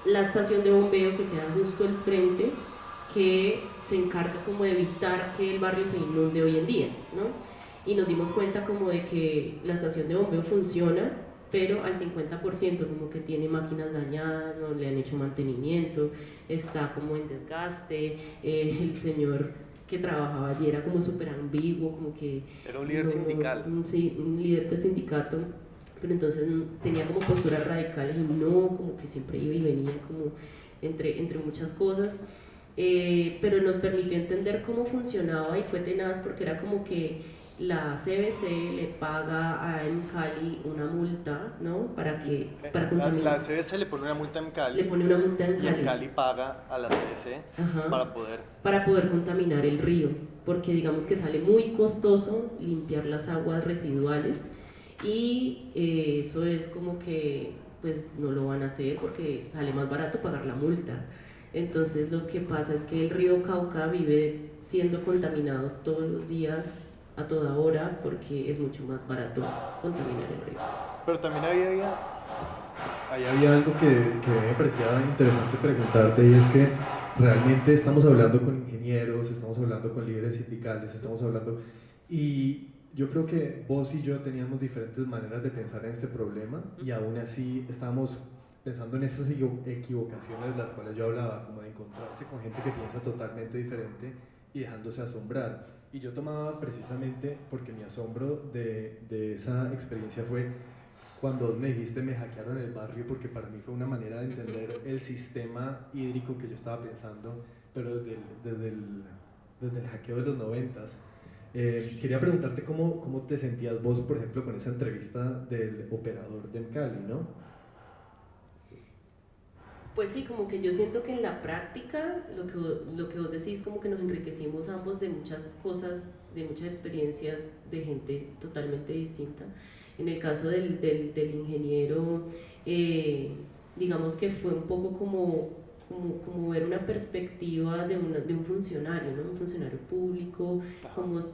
la estación de bombeo que queda justo al frente, que se encarga como de evitar que el barrio se inunde hoy en día, ¿no? Y nos dimos cuenta como de que la estación de bombeo funciona, pero al 50% como que tiene máquinas dañadas, no le han hecho mantenimiento, está como en desgaste, el señor que trabajaba allí era como súper ambiguo, como que... Era un líder sindical. Sí, un líder de sindicato, pero entonces tenía como posturas radicales y no, como que siempre iba y venía como entre muchas cosas, pero nos permitió entender cómo funcionaba y fue tenaz porque era como que la CBC le paga a Cali una multa, ¿no? Para contaminar. La CBC le pone una multa en Cali. Le pone una multa en Cali. Y Cali paga a la CBC. Ajá. Para poder contaminar el río, porque digamos que sale muy costoso limpiar las aguas residuales y eso es como que pues no lo van a hacer porque sale más barato pagar la multa. Entonces lo que pasa es que el río Cauca vive siendo contaminado todos los días, a toda hora, porque es mucho más barato contaminar el río. Pero también había algo que me parecía interesante preguntarte, y es que realmente estamos hablando con ingenieros, estamos hablando con líderes sindicales, estamos hablando, y yo creo que vos y yo teníamos diferentes maneras de pensar en este problema, y aún así estábamos pensando en esas equivocaciones de las cuales yo hablaba, como de encontrarse con gente que piensa totalmente diferente y dejándose asombrar. Y yo tomaba precisamente, porque mi asombro de esa experiencia fue cuando me dijiste me hackearon el barrio, porque para mí fue una manera de entender el sistema hídrico que yo estaba pensando, pero desde el hackeo de los 90s. Quería preguntarte cómo te sentías vos, por ejemplo, con esa entrevista del operador de Cali, ¿no? Pues sí, como que yo siento que en la práctica lo que vos decís, como que nos enriquecimos ambos de muchas cosas, de muchas experiencias de gente totalmente distinta. En el caso del ingeniero, digamos que fue un poco como ver una perspectiva de un funcionario, ¿no? Un funcionario público,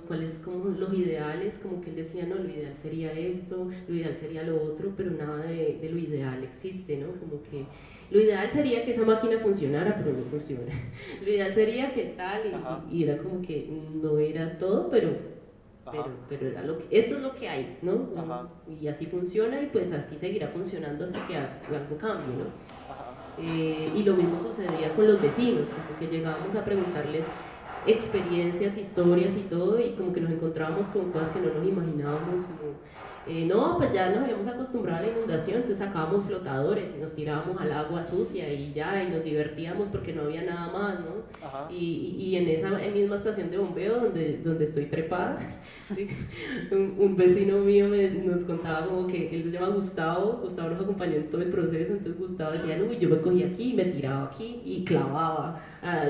cuáles como los ideales, como que él decía, no, lo ideal sería esto, lo ideal sería lo otro, pero nada de lo ideal existe, ¿no? Como que lo ideal sería que esa máquina funcionara, pero no funciona. Lo ideal sería que tal, y era como que no era todo, pero era esto es lo que hay, ¿no? Ajá. Y así funciona y pues así seguirá funcionando hasta que algo cambie, ¿no? Y lo mismo sucedía con los vecinos, como que llegábamos a preguntarles experiencias, historias y todo, y como que nos encontrábamos con cosas que no nos imaginábamos, como No, pues ya nos habíamos acostumbrado a la inundación, entonces sacábamos flotadores y nos tirábamos al agua sucia y ya, y nos divertíamos porque no había nada más, ¿no? Ajá. Y en esa misma estación de bombeo donde estoy trepada, ¿sí? un vecino mío nos contaba como que él se llama Gustavo nos acompañó en todo el proceso, entonces Gustavo decía, no, yo me cogía aquí, me tiraba aquí y clavaba a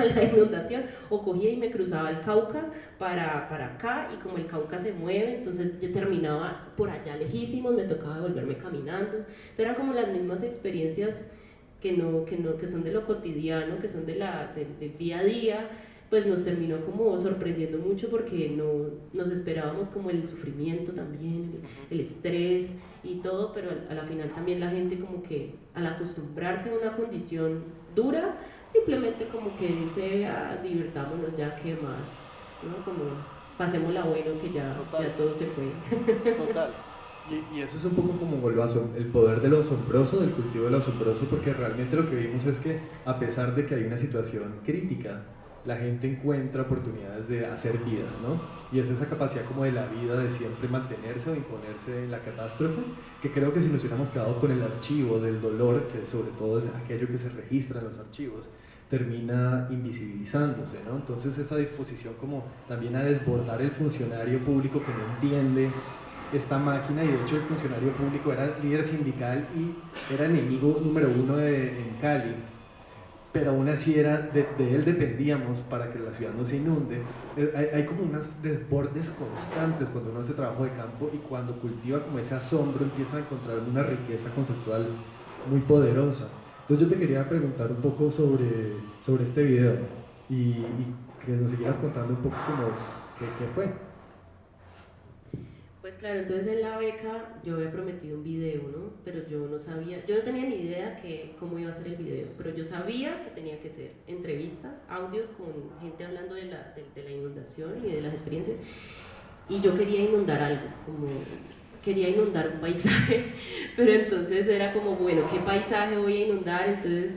la inundación, o cogía y me cruzaba el Cauca para acá, y como el Cauca se mueve, entonces yo terminaba por allá lejísimos, me tocaba devolverme caminando, entonces eran como las mismas experiencias que son de lo cotidiano, que son del día a día, pues nos terminó como sorprendiendo mucho porque nos esperábamos como el sufrimiento también, el estrés y todo, pero a la final también la gente como que al acostumbrarse a una condición dura, simplemente como que dice, divirtámonos ya, ¿qué más? ¿No? Como pasemos la bueno que ya todo se fue. Total. Y eso es un poco como el poder de lo asombroso, del cultivo de lo asombroso, porque realmente lo que vimos es que a pesar de que hay una situación crítica, la gente encuentra oportunidades de hacer vidas, ¿no? Y es esa capacidad como de la vida de siempre mantenerse o imponerse en la catástrofe, que creo que si nos hubiéramos quedado con el archivo del dolor, que sobre todo es aquello que se registra en los archivos, termina invisibilizándose, ¿no? Entonces esa disposición como también a desbordar el funcionario público que no entiende esta máquina, y de hecho el funcionario público era líder sindical y era enemigo número uno en Cali, pero aún así de él dependíamos para que la ciudad no se inunde. Hay como unos desbordes constantes cuando uno hace trabajo de campo, y cuando cultiva como ese asombro empieza a encontrar una riqueza conceptual muy poderosa. Entonces yo te quería preguntar un poco sobre este video y que nos siguieras contando un poco como qué fue. Pues claro, entonces en la beca yo había prometido un video, ¿no? Pero yo no tenía ni idea cómo iba a ser el video, pero yo sabía que tenía que ser entrevistas, audios con gente hablando de la inundación y de las experiencias, y yo quería inundar algo, quería inundar un paisaje, pero entonces era como, bueno, ¿qué paisaje voy a inundar? Entonces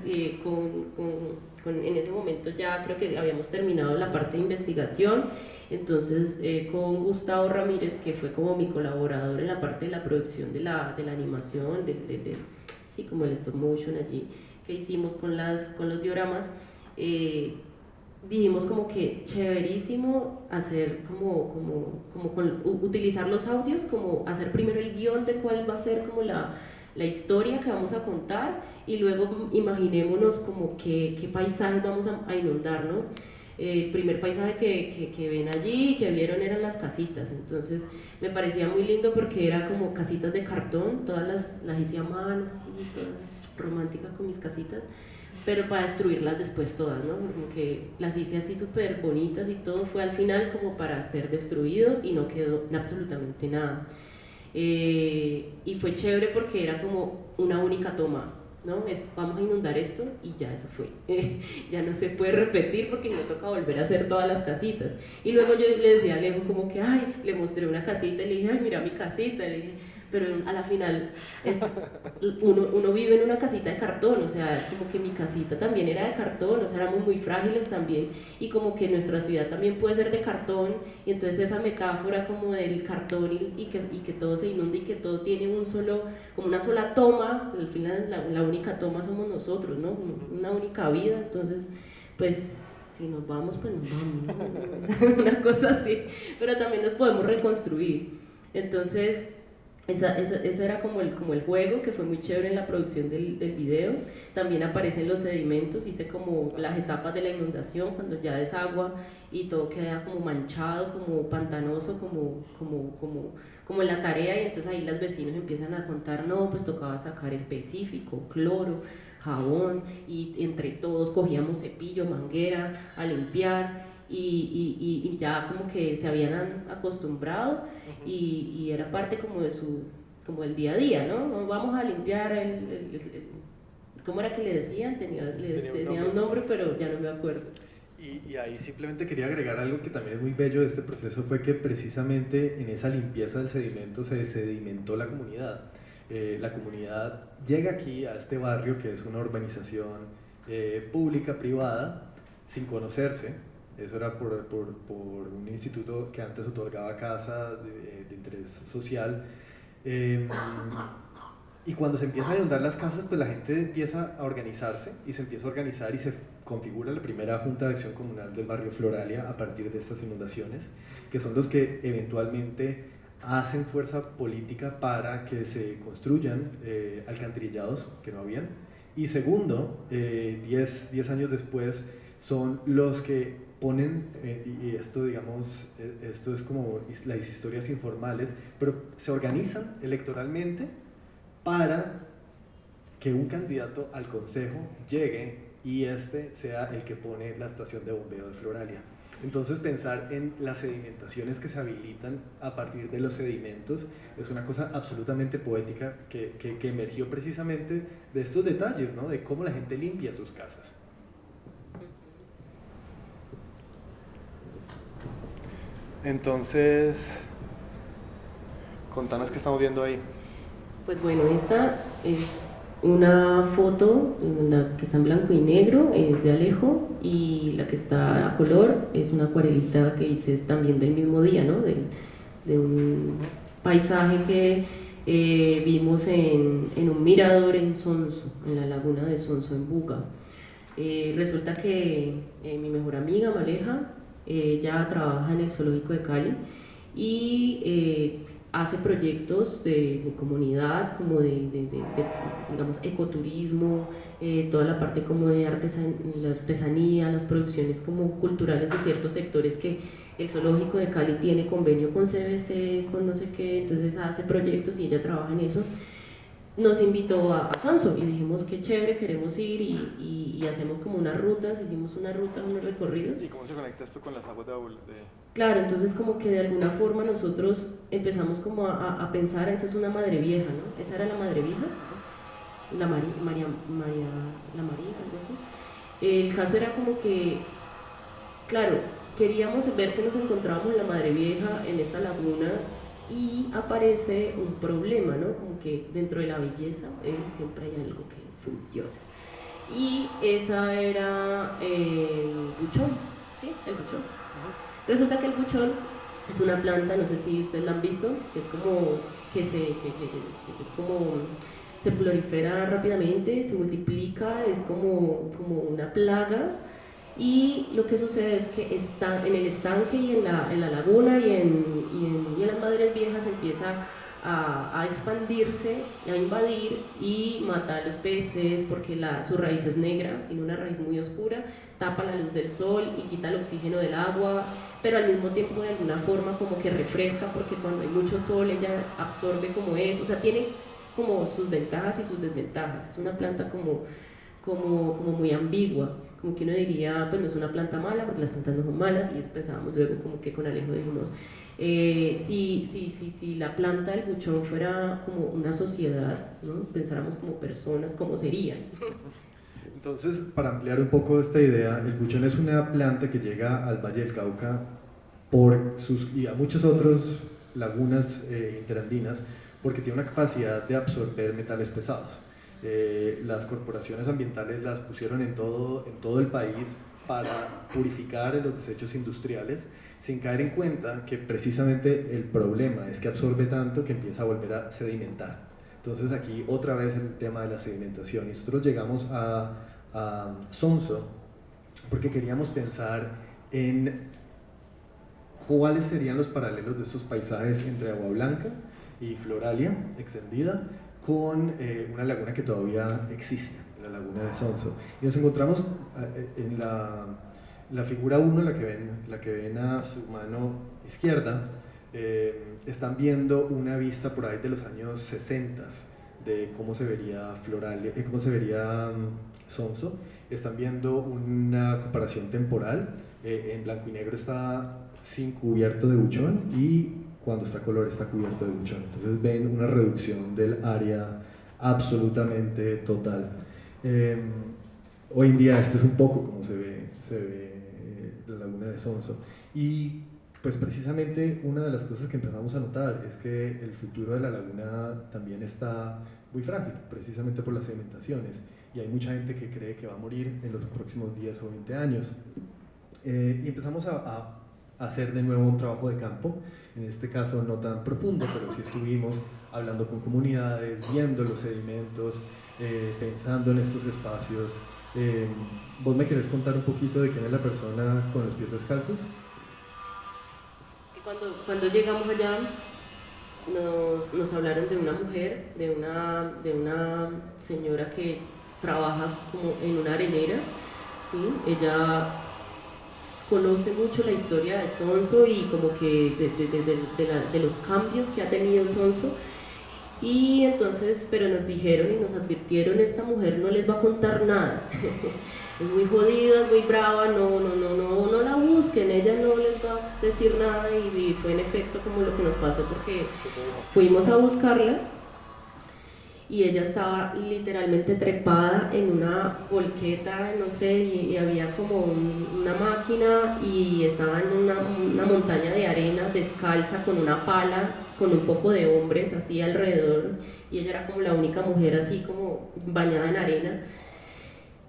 en ese momento ya creo que habíamos terminado la parte de investigación. Entonces con Gustavo Ramírez, que fue como mi colaborador en la parte de la producción de la animación, sí, como el stop motion allí que hicimos con los dioramas, dijimos como que chéverísimo hacer utilizar los audios, como hacer primero el guión de cuál va a ser como la historia que vamos a contar, y luego imaginémonos como qué paisajes vamos a inundar, ¿no? El primer paisaje que ven allí, que vieron, eran las casitas, entonces me parecía muy lindo porque era como casitas de cartón, todas las hice a mano, así, todas románticas con mis casitas, pero para destruirlas después todas, ¿no? Como que las hice así súper bonitas y todo fue al final como para ser destruido y no quedó absolutamente nada. Y fue chévere porque era como una única toma, ¿no? Vamos a inundar esto y ya eso fue. Ya no se puede repetir porque me toca volver a hacer todas las casitas. Y luego yo le decía a Alejo como que, le mostré una casita y le dije, mira mi casita, le dije, pero a la final uno vive en una casita de cartón, o sea, como que mi casita también era de cartón, o sea, éramos muy frágiles también, y como que nuestra ciudad también puede ser de cartón, y entonces esa metáfora como del cartón y que todo se inunde y que todo tiene como una sola toma, al final la única toma somos nosotros, ¿no? Como una única vida, entonces pues si nos vamos, pues nos vamos, ¿no? Una cosa así, pero también nos podemos reconstruir. Entonces ese era como el juego, que fue muy chévere en la producción del video. También aparecen los sedimentos, hice como las etapas de la inundación, cuando ya desagua y todo queda como manchado, como pantanoso, como en la tarea, y entonces ahí los vecinos empiezan a contar, no, pues tocaba sacar específico, cloro, jabón, y entre todos cogíamos cepillo, manguera a limpiar. Y ya como que se habían acostumbrado, y era parte como como el día a día, ¿no? Vamos a limpiar ¿cómo era que le decían? Tenía un nombre, pero ya no me acuerdo. Y ahí simplemente quería agregar algo que también es muy bello de este proceso, fue que precisamente en esa limpieza del sedimento se sedimentó la comunidad. La comunidad llega aquí a este barrio, que es una urbanización pública, privada, sin conocerse. Eso era por un instituto que antes otorgaba casa de interés social. Y cuando se empiezan a inundar las casas, pues la gente empieza a organizarse y se empieza a organizar y se configura la primera Junta de Acción Comunal del barrio Floralia a partir de estas inundaciones, que son los que eventualmente hacen fuerza política para que se construyan alcantarillados que no habían. Y segundo, 10 años después, son los que ponen, y esto digamos, esto es como las historias informales, pero se organizan electoralmente para que un candidato al consejo llegue y este sea el que pone la estación de bombeo de Floralia. Entonces pensar en las sedimentaciones que se habilitan a partir de los sedimentos es una cosa absolutamente poética que emergió precisamente de estos detalles, ¿no? De cómo la gente limpia sus casas. Entonces, contanos qué estamos viendo ahí. Pues bueno, esta es una foto que está en blanco y negro, es de Alejo, y la que está a color es una acuarelita que hice también del mismo día, ¿no? De un paisaje que vimos en un mirador en Sonso, en la laguna de Sonso, en Buga. Resulta que mi mejor amiga, Maleja, ella trabaja en el Zoológico de Cali y hace proyectos de comunidad, como digamos, ecoturismo, toda la parte como de la artesanía, las producciones como culturales de ciertos sectores que el Zoológico de Cali tiene convenio con CBC, con no sé qué, entonces hace proyectos y ella trabaja en eso. Nos invitó a Sonso y dijimos qué chévere, queremos ir y hacemos como unas rutas, hicimos una ruta, unos recorridos. ¿Y cómo se conecta esto con las aguas de... Claro, entonces como que de alguna forma nosotros empezamos como a pensar, esa es una madre vieja, ¿no? Esa era la madre vieja, la María, algo así. El caso era como que, claro, queríamos ver que nos encontrábamos en la madre vieja, en esta laguna, y aparece un problema, ¿no? Como que dentro de la belleza siempre hay algo que funciona. Y esa era el buchón, ¿sí? El buchón. Resulta que el buchón es una planta, no sé si ustedes la han visto, que es como se prolifera rápidamente, se multiplica, es como una plaga, y lo que sucede es que está en el estanque y en la laguna y en las madres viejas empieza a expandirse, a invadir y mata a los peces porque su raíz es negra, tiene una raíz muy oscura, tapa la luz del sol y quita el oxígeno del agua, pero al mismo tiempo de alguna forma como que refresca porque cuando hay mucho sol ella absorbe como eso, o sea, tiene como sus ventajas y sus desventajas, es una planta como muy ambigua, como que uno diría, pues no es una planta mala porque las plantas no son malas, y eso pensábamos luego como que con Alejo dijimos, si la planta del buchón fuera como una sociedad, ¿no? Pensáramos como personas, ¿cómo sería? Entonces, para ampliar un poco esta idea, el buchón es una planta que llega al Valle del Cauca y a muchas otras lagunas interandinas porque tiene una capacidad de absorber metales pesados. Las corporaciones ambientales las pusieron en todo el país para purificar los desechos industriales, sin caer en cuenta que precisamente el problema es que absorbe tanto que empieza a volver a sedimentar. Entonces aquí otra vez el tema de la sedimentación. Y nosotros llegamos a Sonso porque queríamos pensar en cuáles serían los paralelos de estos paisajes entre Agua Blanca y Floralia extendida con una laguna que todavía existe, la laguna de Sonso. Y nos encontramos en la figura 1, la que ven a su mano izquierda, están viendo una vista por ahí de los años 60 de cómo se vería Floralia, cómo se vería Sonso. Están viendo una comparación temporal, en blanco y negro está sin cubierto de buchón y cuando está a color está cubierto de buchón. Entonces ven una reducción del área absolutamente total. Hoy en día este es un poco como se ve la laguna de Sonso. Y pues precisamente una de las cosas que empezamos a notar es que el futuro de la laguna también está muy frágil, precisamente por las sedimentaciones. Y hay mucha gente que cree que va a morir en los próximos 10 o 20 años. Y empezamos a hacer de nuevo un trabajo de campo, en este caso no tan profundo, pero sí estuvimos hablando con comunidades, viendo los sedimentos, pensando en estos espacios. ¿Vos me querés contar un poquito de quién es la persona con los pies descalzos? Cuando llegamos allá nos hablaron de una mujer, de una señora que trabaja como en una arenera, ¿sí? Ella conoce mucho la historia de Sonso y como que de los cambios que ha tenido Sonso. Y entonces, pero nos dijeron y nos advirtieron, esta mujer no les va a contar nada, es muy jodida, es muy brava, no la busquen, ella no les va a decir nada. Y fue en efecto como lo que nos pasó, porque fuimos a buscarla y ella estaba literalmente trepada en una volqueta, no sé, y había como una máquina y estaba en una montaña de arena descalza con una pala, con un poco de hombres así alrededor, y ella era como la única mujer así como bañada en arena.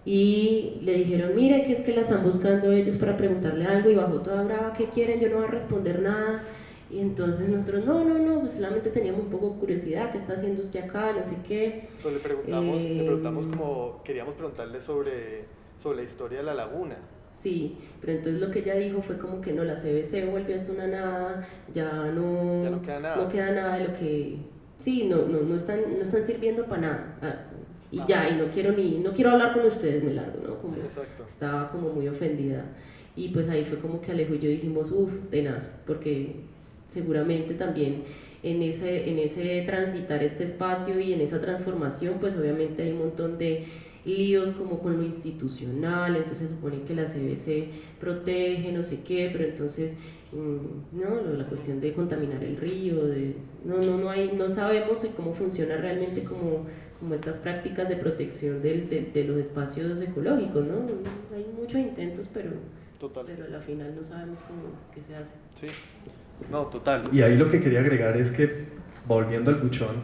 Y le dijeron, mire, que es que la están buscando ellos para preguntarle algo, y bajó toda brava, ¿qué quieren? Yo no voy a responder nada. Y entonces nosotros, no, pues solamente teníamos un poco de curiosidad, ¿qué está haciendo usted acá? No sé qué. Pues le preguntamos como, queríamos preguntarle sobre la historia de la laguna. Sí, pero entonces lo que ella dijo fue como que no, la CBC volvió hasta una nada, ya no queda nada. No queda nada de lo que, sí, no están sirviendo para nada. Y ya, y no quiero hablar con ustedes, me largo, ¿no? Como Exacto. estaba como muy ofendida. Y pues ahí fue como que Alejo y yo dijimos, tenaz, porque seguramente también en ese transitar este espacio y en esa transformación, pues obviamente hay un montón de líos como con lo institucional, entonces se supone que la CBC protege, no sé qué, pero entonces la cuestión de contaminar el río, no sabemos cómo funciona realmente como estas prácticas de protección de los espacios ecológicos, ¿no? Hay muchos intentos, pero a la final no sabemos qué se hace. Sí, no, total. Y ahí lo que quería agregar es que, volviendo al buchón,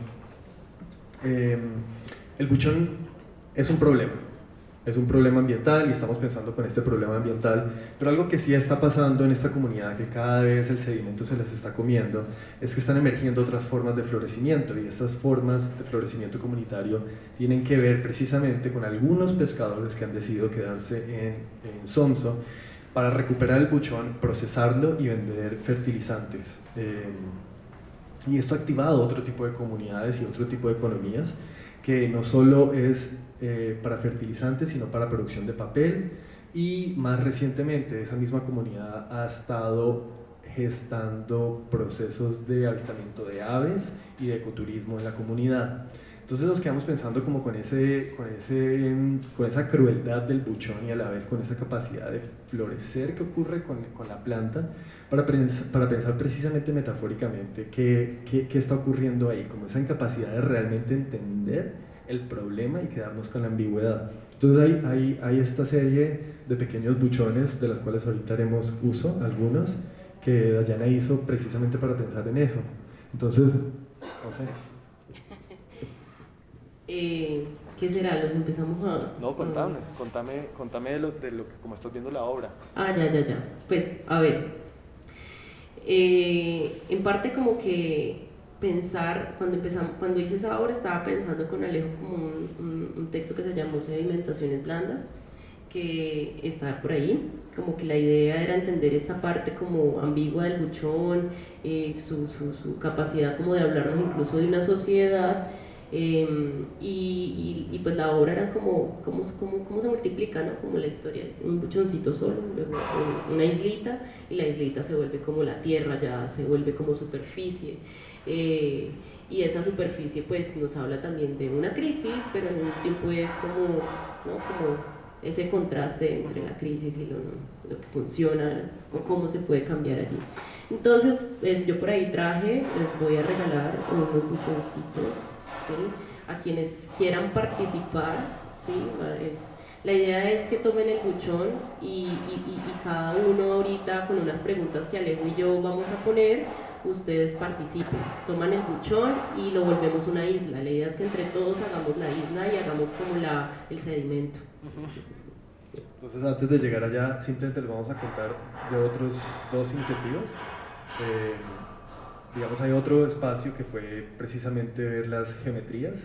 el buchón es un problema ambiental y estamos pensando con este problema ambiental, pero algo que sí está pasando en esta comunidad, que cada vez el sedimento se les está comiendo, es que están emergiendo otras formas de florecimiento, y estas formas de florecimiento comunitario tienen que ver precisamente con algunos pescadores que han decidido quedarse en Sonso para recuperar el buchón, procesarlo y vender fertilizantes. Y esto ha activado otro tipo de comunidades y otro tipo de economías, que no solo es para fertilizantes, sino para producción de papel, y más recientemente esa misma comunidad ha estado gestando procesos de avistamiento de aves y de ecoturismo en la comunidad. Entonces nos quedamos pensando como con esa crueldad del buchón y a la vez con esa capacidad de florecer que ocurre con la planta, para pensar precisamente metafóricamente qué está ocurriendo ahí, como esa incapacidad de realmente entender el problema y quedarnos con la ambigüedad. Entonces hay esta serie de pequeños buchones de las cuales ahorita haremos uso, algunos, que Dayana hizo precisamente para pensar en eso. Entonces, no sé. ¿Qué será? ¿Los empezamos a...? No, contame de lo que, como estás viendo la obra. Ya. Pues, a ver, en parte como que pensar, cuando hice esa obra estaba pensando con Alejo como un texto que se llamó Sedimentaciones Blandas, que está por ahí, como que la idea era entender esa parte como ambigua del buchón, su capacidad como de hablarnos incluso de una sociedad, y pues la obra era como cómo se multiplica, ¿no? Como la historia, un buchoncito solo, luego una islita, y la islita se vuelve como la tierra, ya se vuelve como superficie. Y esa superficie pues nos habla también de una crisis, pero al mismo tiempo es como ese contraste entre la crisis y lo que funciona o cómo se puede cambiar allí. Entonces yo por ahí les voy a regalar unos buchoncitos, ¿sí? A quienes quieran participar, ¿sí? La idea es que tomen el buchón y cada uno ahorita con unas preguntas que Alejo y yo vamos a poner, ustedes participen, toman el buchón y lo volvemos una isla. La idea es que entre todos hagamos la isla y hagamos como el sedimento. Entonces, antes de llegar allá, simplemente les vamos a contar de otros 2 iniciativas. Digamos, hay otro espacio que fue precisamente ver las geometrías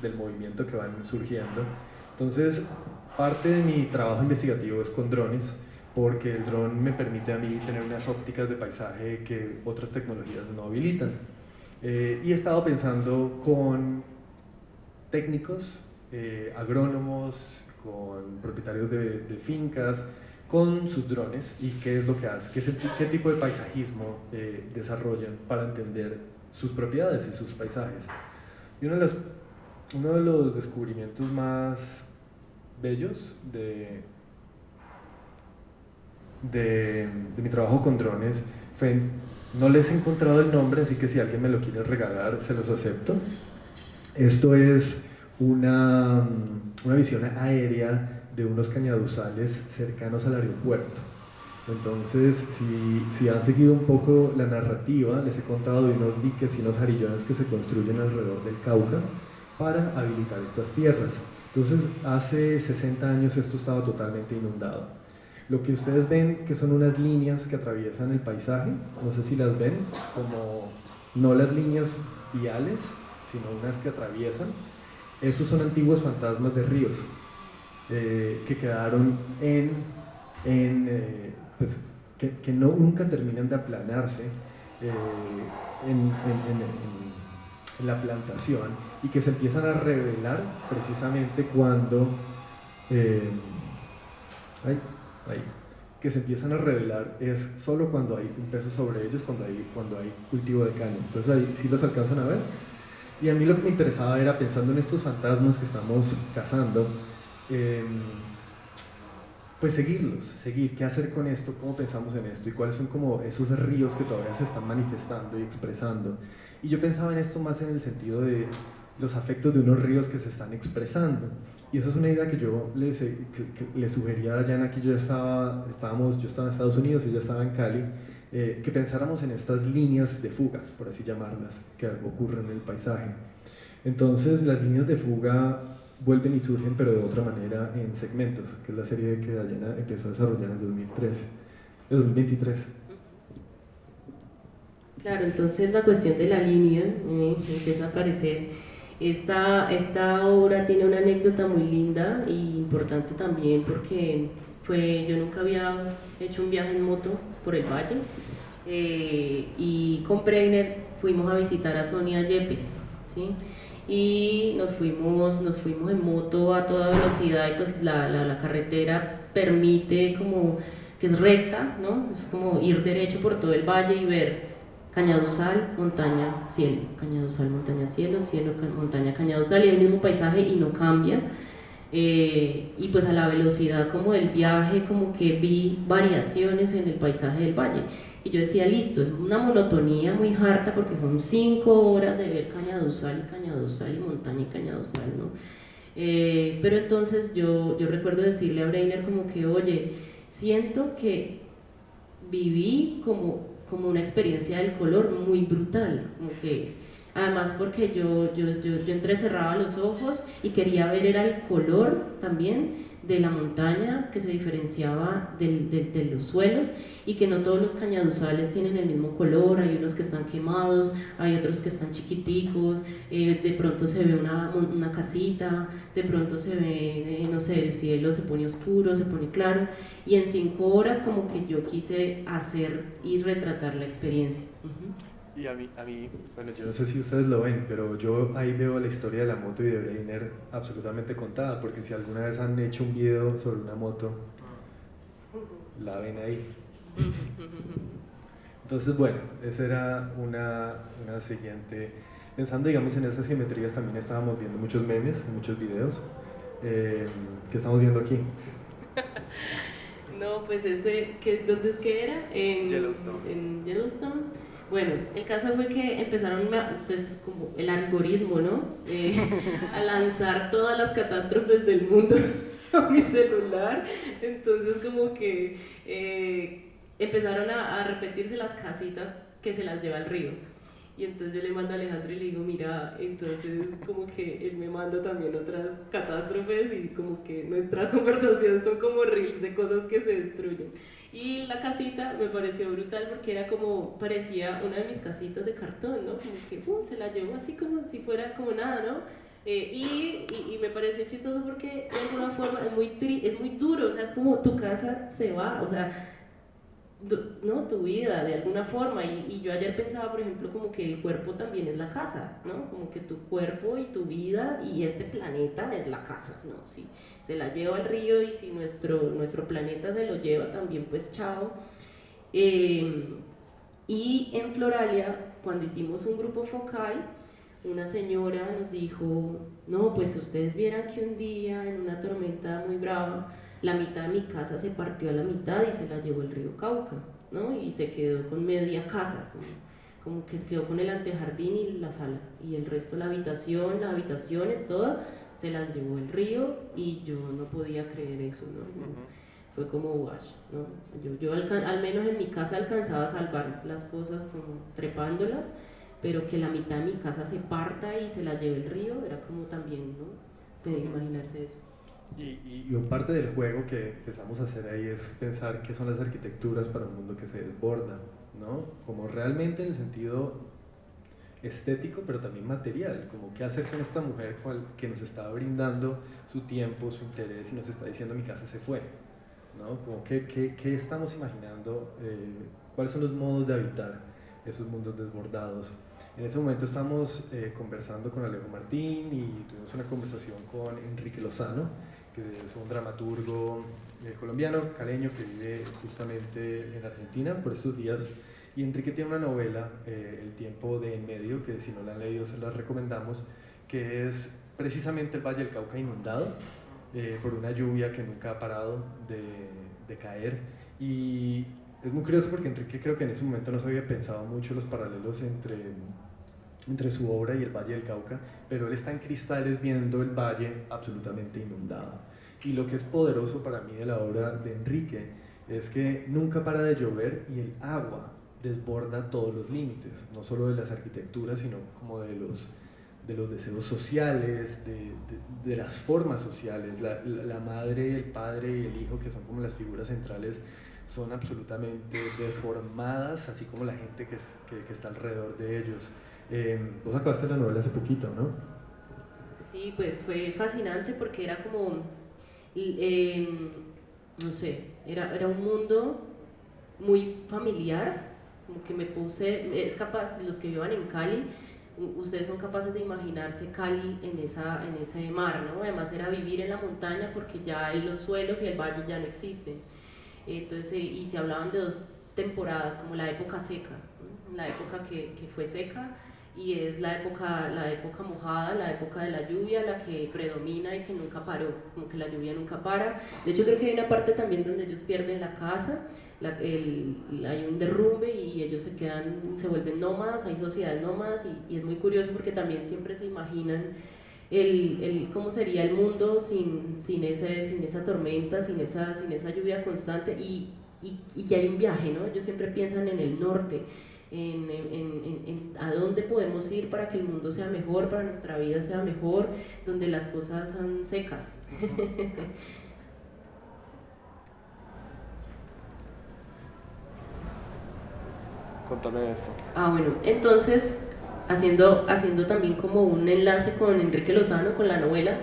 del movimiento que van surgiendo. Entonces, parte de mi trabajo investigativo es con drones, porque el dron me permite a mí tener unas ópticas de paisaje que otras tecnologías no habilitan. Y he estado pensando con técnicos, agrónomos, con propietarios de fincas, con sus drones y qué es lo que hacen, qué tipo de paisajismo desarrollan para entender sus propiedades y sus paisajes. Y uno de los descubrimientos más bellos de mi trabajo con drones fue, no les he encontrado el nombre, así que si alguien me lo quiere regalar, se los acepto. Esto es una visión aérea de unos cañaduzales cercanos al aeropuerto. Entonces, si han seguido un poco la narrativa, les he contado de unos diques y unos arillones que se construyen alrededor del Cauca para habilitar estas tierras. Entonces, hace 60 años esto estaba totalmente inundado. Lo que ustedes ven, que son unas líneas que atraviesan el paisaje, no sé si las ven, como no las líneas viales, sino unas que atraviesan, esos son antiguos fantasmas de ríos que quedaron pues, que nunca terminan de aplanarse en la plantación y que se empiezan a revelar precisamente cuando que se empiezan a revelar es solo cuando hay un peso sobre ellos, cuando hay cultivo de caña. Entonces ahí sí los alcanzan a ver. Y a mí lo que me interesaba era, pensando en estos fantasmas que estamos cazando, pues seguir, qué hacer con esto, cómo pensamos en esto y cuáles son como esos ríos que todavía se están manifestando y expresando. Y yo pensaba en esto más en el sentido de los afectos de unos ríos que se están expresando. Y eso es una idea que yo le sugería a Jana, que yo estaba en Estados Unidos y ella estaba en Cali, que pensáramos en estas líneas de fuga, por así llamarlas, que ocurren en el paisaje. Entonces las líneas de fuga vuelven y surgen, pero de otra manera, en segmentos, que es la serie que Dayana empezó a desarrollar en 2023. Claro, entonces la cuestión de la línea empieza a aparecer. Esta obra tiene una anécdota muy linda y importante también, porque yo nunca había hecho un viaje en moto por el valle, y con Breiner fuimos a visitar a Sonia Yepes, ¿sí? Y nos fuimos en moto a toda velocidad, y pues la carretera permite, como que es recta, ¿no? Es como ir derecho por todo el valle y ver Cañaduzal, montaña, cielo, Cañaduzal, montaña, cielo, cielo, montaña, Cañaduzal, y el mismo paisaje y no cambia. Y pues a la velocidad como del viaje, como que vi variaciones en el paisaje del valle. Y yo decía, listo, es una monotonía muy harta porque son 5 horas de ver Cañaduzal y montaña y Cañaduzal, ¿no? Pero entonces yo recuerdo decirle a Breiner como que, oye, siento que viví como una experiencia del color muy brutal, como que, además porque yo entrecerraba los ojos y quería ver era el color también de la montaña, que se diferenciaba de los suelos, y que no todos los cañaduzales tienen el mismo color, hay unos que están quemados, hay otros que están chiquiticos, de pronto se ve una casita, de pronto se ve, no sé, el cielo se pone oscuro, se pone claro, y en 5 horas como que yo quise hacer y retratar la experiencia. Y a mí, bueno, yo no sé si ustedes lo ven, pero yo ahí veo la historia de la moto y de Breiner absolutamente contada, porque si alguna vez han hecho un video sobre una moto, la ven ahí. Entonces, bueno, esa era una siguiente. Pensando, digamos, en esas geometrías, también estábamos viendo muchos memes, muchos videos, que estamos viendo aquí. No, pues ¿dónde es que era? En Yellowstone. Bueno, el caso fue que empezaron, pues, como el algoritmo, ¿no? A lanzar todas las catástrofes del mundo a mi celular. Entonces, como que empezaron a repetirse las casitas que se las lleva el río. Y entonces yo le mando a Alejandro y le digo, mira, entonces como que él me manda también otras catástrofes y como que nuestra conversación son como reels de cosas que se destruyen. Y la casita me pareció brutal porque era como, parecía una de mis casitas de cartón, ¿no? Como que se la llevó así como si fuera como nada, ¿no? Y me pareció chistoso porque de alguna forma es muy duro, o sea, es como tu casa se va, o sea, ¿no? Tu vida de alguna forma. Y yo ayer pensaba, por ejemplo, como que el cuerpo también es la casa, ¿no? Como que tu cuerpo y tu vida y este planeta es la casa, ¿no? Si se la lleva al río y si nuestro planeta se lo lleva también, pues chao. Y en Floralia, cuando hicimos un grupo focal, una señora nos dijo, no, pues ustedes vieran que un día en una tormenta muy brava, la mitad de mi casa se partió a la mitad y se la llevó el río Cauca, ¿no? Y se quedó con media casa, como que quedó con el antejardín y la sala, y el resto, las habitaciones, todas, se las llevó el río, y yo no podía creer eso, ¿no? Fue como wash, ¿no? Yo al menos en mi casa alcanzaba a salvar las cosas como trepándolas, pero que la mitad de mi casa se parta y se la lleve el río, era como también, ¿no? Puede imaginarse eso. Y parte del juego que empezamos a hacer ahí es pensar qué son las arquitecturas para un mundo que se desborda, ¿no? Como realmente en el sentido estético, pero también material, como qué hacer con esta mujer que nos está brindando su tiempo, su interés y nos está diciendo mi casa se fue, ¿no? Como qué estamos imaginando, cuáles son los modos de habitar esos mundos desbordados. En ese momento estamos conversando con Alejo Martín y tuvimos una conversación con Enrique Lozano, que es un dramaturgo colombiano, caleño, que vive justamente en Argentina por estos días. Y Enrique tiene una novela, El tiempo de en medio, que si no la han leído se la recomendamos, que es precisamente el Valle del Cauca inundado por una lluvia que nunca ha parado de caer. Y es muy curioso porque Enrique creo que en ese momento no se había pensado mucho los paralelos entre su obra y el Valle del Cauca, pero él está en Cristales viendo el valle absolutamente inundado. Y lo que es poderoso para mí de la obra de Enrique es que nunca para de llover y el agua desborda todos los límites, no solo de las arquitecturas, sino como de los deseos sociales, de las formas sociales. La madre, el padre y el hijo, que son como las figuras centrales, son absolutamente deformadas, así como la gente que está alrededor de ellos. Vos acabaste la novela hace poquito, ¿no? Sí, pues fue fascinante porque era como, no sé, era un mundo muy familiar, como que me puse, es capaz, los que vivan en Cali, ustedes son capaces de imaginarse Cali en ese mar, ¿no? Además era vivir en la montaña porque ya los suelos y el valle ya no existen. Entonces, y se hablaban de dos temporadas, como la época seca, ¿no? La época que fue seca, y es la época mojada, la época de la lluvia, la que predomina y que nunca paró, como que la lluvia nunca para. De hecho creo que hay una parte también donde ellos pierden la casa, hay un derrumbe y ellos se vuelven nómadas, hay sociedades nómadas, y es muy curioso porque también siempre se imaginan cómo sería el mundo sin esa tormenta, sin esa lluvia constante, y que hay un viaje, ¿no? Ellos siempre piensan en el norte, en a dónde podemos ir para que el mundo sea mejor, para nuestra vida sea mejor, donde las cosas son secas. Contame esto. Bueno, entonces, haciendo también como un enlace con Enrique Lozano, con la novela,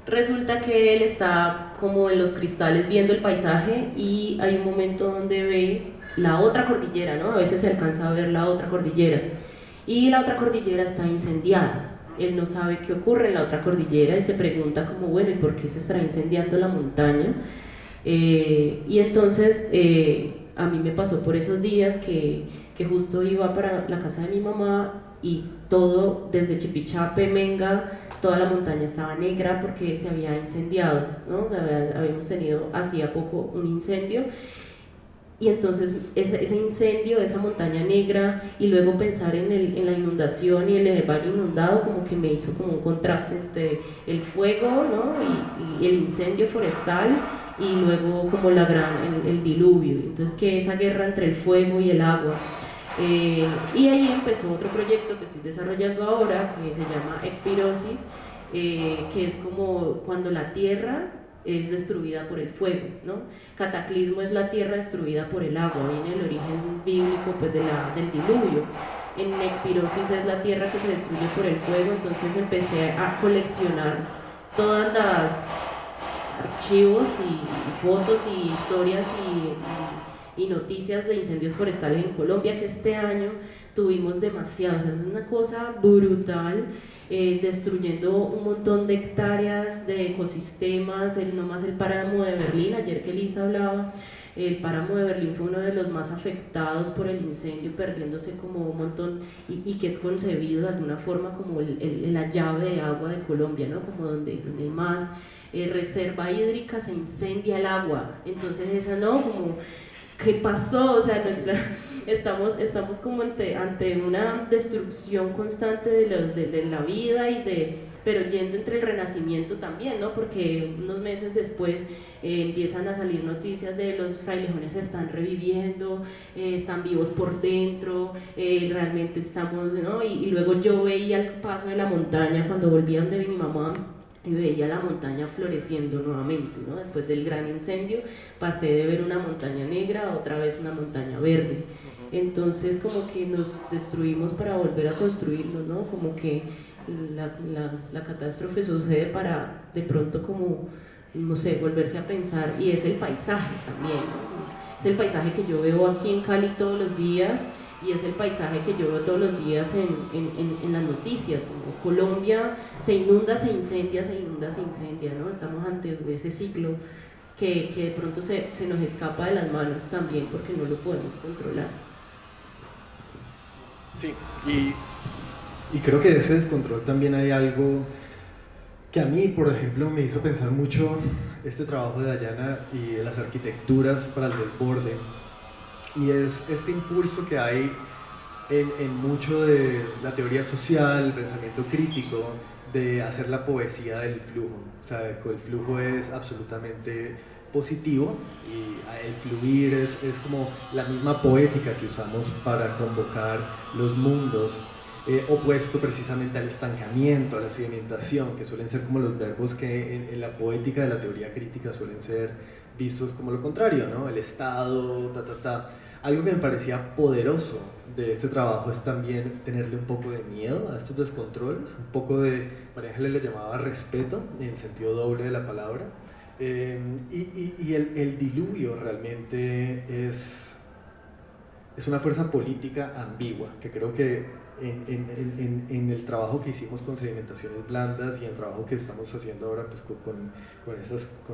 resulta que él está como en los cristales viendo el paisaje y hay un momento donde ve la otra cordillera, ¿no? A veces se alcanza a ver la otra cordillera y la otra cordillera está incendiada. Él no sabe qué ocurre en la otra cordillera y se pregunta como, bueno, ¿y por qué se estará incendiando la montaña? Y entonces a mí me pasó por esos días que justo iba para la casa de mi mamá y todo desde Chipichape, Menga, toda la montaña estaba negra porque se había incendiado, ¿no? O sea, habíamos tenido hacía poco un incendio, y entonces ese incendio, esa montaña negra, y luego pensar en la inundación y en el valle inundado, como que me hizo como un contraste entre el fuego, ¿no? y el incendio forestal, y luego como el diluvio. Entonces que esa guerra entre el fuego y el agua. Y ahí empezó otro proyecto que estoy desarrollando ahora que se llama Ecpirosis, que es como cuando la tierra es destruida por el fuego, ¿no? Cataclismo es la tierra destruida por el agua, viene el origen bíblico pues, del diluvio. En Ecpirosis es la tierra que se destruye por el fuego, entonces empecé a coleccionar todas las archivos y fotos y historias y noticias de incendios forestales en Colombia, que este año tuvimos demasiados, es una cosa brutal, destruyendo un montón de hectáreas de ecosistemas, nomás el páramo de Berlín, ayer que Lisa hablaba, el páramo de Berlín fue uno de los más afectados por el incendio, perdiéndose como un montón, y que es concebido de alguna forma como la llave de agua de Colombia, ¿no? Como donde hay más reserva hídrica, se incendia el agua, entonces esa no, como ¿qué pasó? O sea, estamos como ante una destrucción constante de la vida pero yendo entre el renacimiento también, ¿no? Porque unos meses después empiezan a salir noticias de los frailejones están reviviendo, están vivos por dentro, realmente estamos, ¿no? Y luego yo veía el paso de la montaña cuando volvía donde mi mamá, y veía la montaña floreciendo nuevamente, ¿no? Después del gran incendio pasé de ver una montaña negra a otra vez una montaña verde. Entonces como que nos destruimos para volver a construirnos, ¿no? Como que la catástrofe sucede para de pronto como, no sé, volverse a pensar, y es el paisaje también, ¿no? Es el paisaje que yo veo aquí en Cali todos los días, y es el paisaje que yo veo todos los días en las noticias, como Colombia se inunda, se incendia, se inunda, se incendia, ¿no? Estamos ante ese ciclo que de pronto se nos escapa de las manos también porque no lo podemos controlar. Sí, Y creo que de ese descontrol también hay algo que a mí, por ejemplo, me hizo pensar mucho este trabajo de Dayana y de las arquitecturas para el desborde, y es este impulso que hay en mucho de la teoría social, el pensamiento crítico, de hacer la poesía del flujo. O sea, el flujo es absolutamente positivo y el fluir es como la misma poética que usamos para convocar los mundos, opuesto precisamente al estancamiento, a la sedimentación, que suelen ser como los verbos que en la poética de la teoría crítica suelen ser vistos como lo contrario, ¿no? El estado, Algo que me parecía poderoso de este trabajo es también tenerle un poco de miedo a estos descontroles, un poco de, María Ángeles le llamaba respeto, en el sentido doble de la palabra, y el diluvio realmente es una fuerza política ambigua, que creo que en el trabajo que hicimos con sedimentaciones blandas y en el trabajo que estamos haciendo ahora pues, con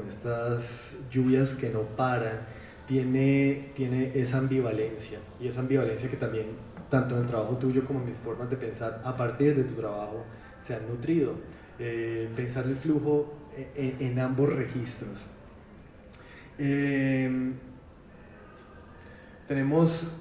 estas lluvias que no paran, tiene esa ambivalencia, y esa ambivalencia que también, tanto en el trabajo tuyo como en mis formas de pensar a partir de tu trabajo, se han nutrido. Pensar el flujo en ambos registros. Tenemos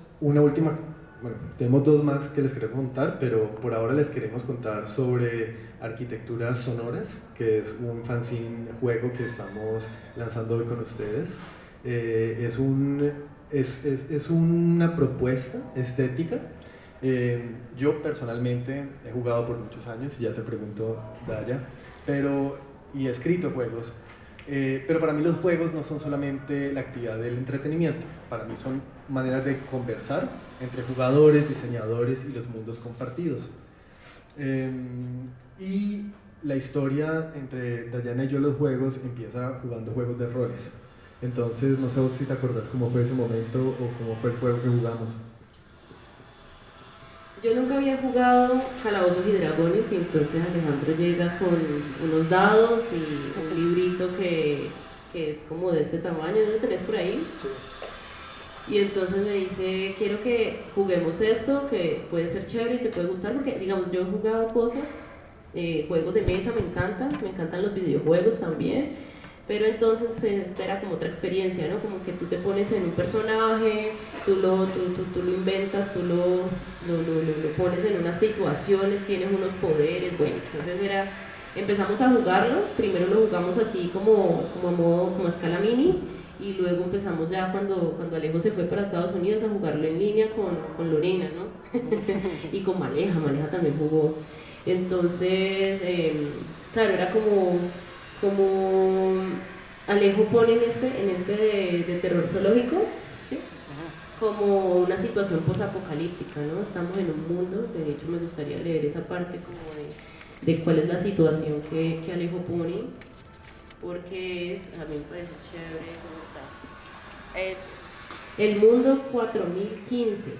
tenemos dos más que les queremos contar, pero por ahora les queremos contar sobre Arquitecturas Sonoras, que es un fanzine juego que estamos lanzando hoy con ustedes. Es una propuesta estética. Yo personalmente he jugado por muchos años, y ya te pregunto, Daya, y he escrito juegos, pero para mí los juegos no son solamente la actividad del entretenimiento, para mí son maneras de conversar entre jugadores, diseñadores y los mundos compartidos. Y la historia entre Dayana y yo, los juegos, empieza jugando juegos de roles. Entonces, no sé si te acordás cómo fue ese momento o cómo fue el juego que jugamos. Yo nunca había jugado Calabozos y Dragones, y entonces Alejandro llega con unos dados y un librito que es como de este tamaño, ¿no lo tenés por ahí? Sí. Y entonces me dice, quiero que juguemos esto, que puede ser chévere y te puede gustar, porque digamos, yo he jugado cosas, juegos de mesa me encantan los videojuegos también, pero entonces esta era como otra experiencia, ¿no? Como que tú te pones en un personaje, tú lo inventas, tú lo pones en unas situaciones, tienes unos poderes, bueno, entonces empezamos a jugarlo, primero lo jugamos así como a escala mini, y luego empezamos ya cuando Alejo se fue para Estados Unidos a jugarlo en línea con Lorena, ¿no? Y con Maleja también jugó. Entonces, claro, era como Alejo pone en este de terror zoológico, ¿sí? Como una situación posapocalíptica, ¿no? Estamos en un mundo, de hecho me gustaría leer esa parte como de cuál es la situación que Alejo pone, porque a mí me parece chévere cómo está. Es el mundo 4015.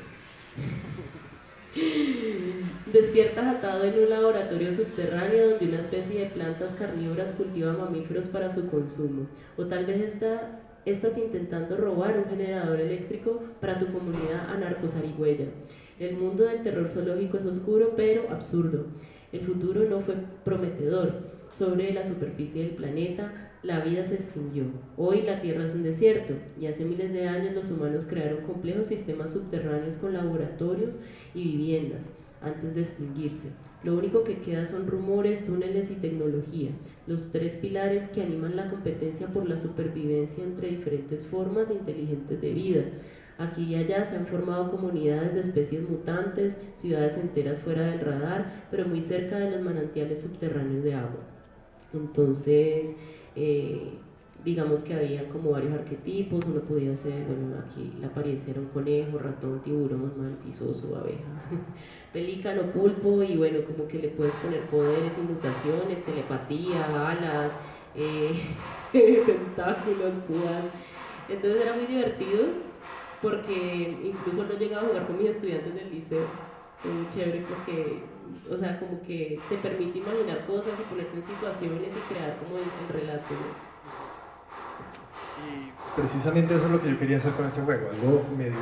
Despiertas atado en un laboratorio subterráneo donde una especie de plantas carnívoras cultiva mamíferos para su consumo. O tal vez estás intentando robar un generador eléctrico para tu comunidad anarcozarigüeya. El mundo del terror zoológico es oscuro pero absurdo. El futuro no fue prometedor. Sobre la superficie del planeta, la vida se extinguió. Hoy la Tierra es un desierto y hace miles de años los humanos crearon complejos sistemas subterráneos con laboratorios y viviendas antes de extinguirse. Lo único que queda son rumores, túneles y tecnología, los tres pilares que animan la competencia por la supervivencia entre diferentes formas inteligentes de vida. Aquí y allá se han formado comunidades de especies mutantes, ciudades enteras fuera del radar, pero muy cerca de los manantiales subterráneos de agua. Entonces, digamos que había como varios arquetipos, uno podía ser, bueno, aquí la apariencia era un conejo, ratón, tiburón, mantis, oso, abeja, pelícano, pulpo, y bueno, como que le puedes poner poderes y mutaciones, telepatía, alas, tentáculos, púas. Entonces era muy divertido porque incluso no llegaba a jugar con mis estudiantes del liceo. Fue muy chévere porque, o sea, como que te permite imaginar cosas y ponerte en situaciones y crear como el relato, ¿no? Y precisamente eso es lo que yo quería hacer con este juego, algo medio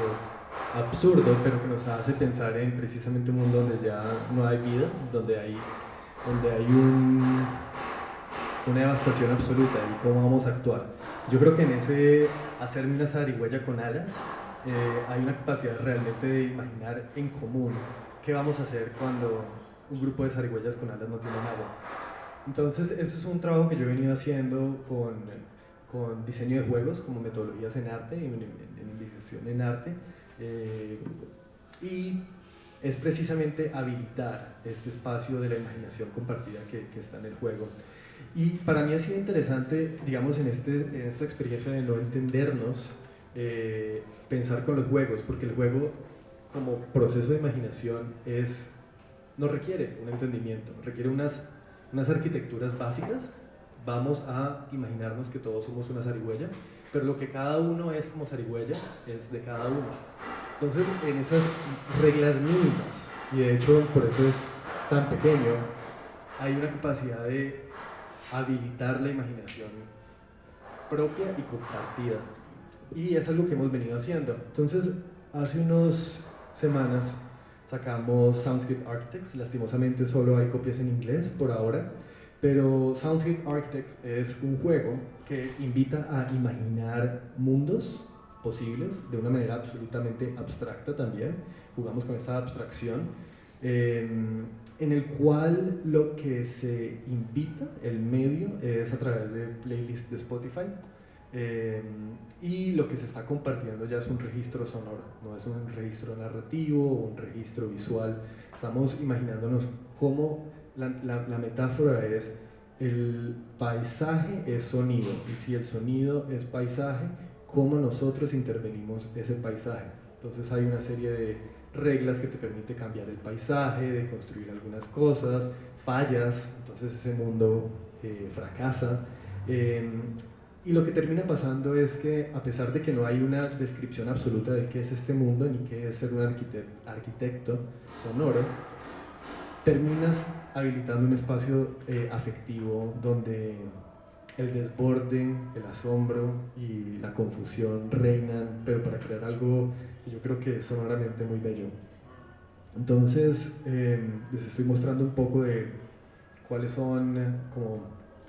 absurdo, pero que nos hace pensar en precisamente un mundo donde ya no hay vida, donde hay una devastación absoluta y cómo vamos a actuar. Yo creo que en ese hacerme una zarigüeya con alas hay una capacidad realmente de imaginar en común qué vamos a hacer cuando un grupo de zarigüeyas con alas no tienen agua. Entonces, eso es un trabajo que yo he venido haciendo con diseño de juegos, como metodologías en arte, en investigación en arte, y es precisamente habilitar este espacio de la imaginación compartida que está en el juego. Y para mí ha sido interesante, digamos, en esta experiencia de no entendernos, pensar con los juegos, porque el juego como proceso de imaginación no requiere un entendimiento, requiere unas arquitecturas básicas. Vamos a imaginarnos que todos somos una zarigüeya, pero lo que cada uno es como zarigüeya es de cada uno. Entonces, en esas reglas mínimas, y de hecho por eso es tan pequeño, hay una capacidad de habilitar la imaginación propia y compartida. Y es algo que hemos venido haciendo. Entonces, hace unas semanas sacamos Soundscape Architects. Lastimosamente solo hay copias en inglés por ahora, pero Soundscape Architects es un juego que invita a imaginar mundos posibles de una manera absolutamente abstracta también. Jugamos con esta abstracción, en el cual lo que se invita, el medio, es a través de playlists de Spotify, y lo que se está compartiendo ya es un registro sonoro, no es un registro narrativo o un registro visual. Estamos imaginándonos cómo la metáfora es: el paisaje es sonido, y si el sonido es paisaje, cómo nosotros intervenimos ese paisaje. Entonces hay una serie de reglas que te permite cambiar el paisaje, de construir algunas cosas, fallas, entonces ese mundo fracasa. Y lo que termina pasando es que, a pesar de que no hay una descripción absoluta de qué es este mundo ni qué es ser un arquitecto sonoro, terminas habilitando un espacio afectivo donde el desborde, el asombro y la confusión reinan, pero para crear algo que yo creo que es sonoramente muy bello. Entonces, les estoy mostrando un poco de cuáles son,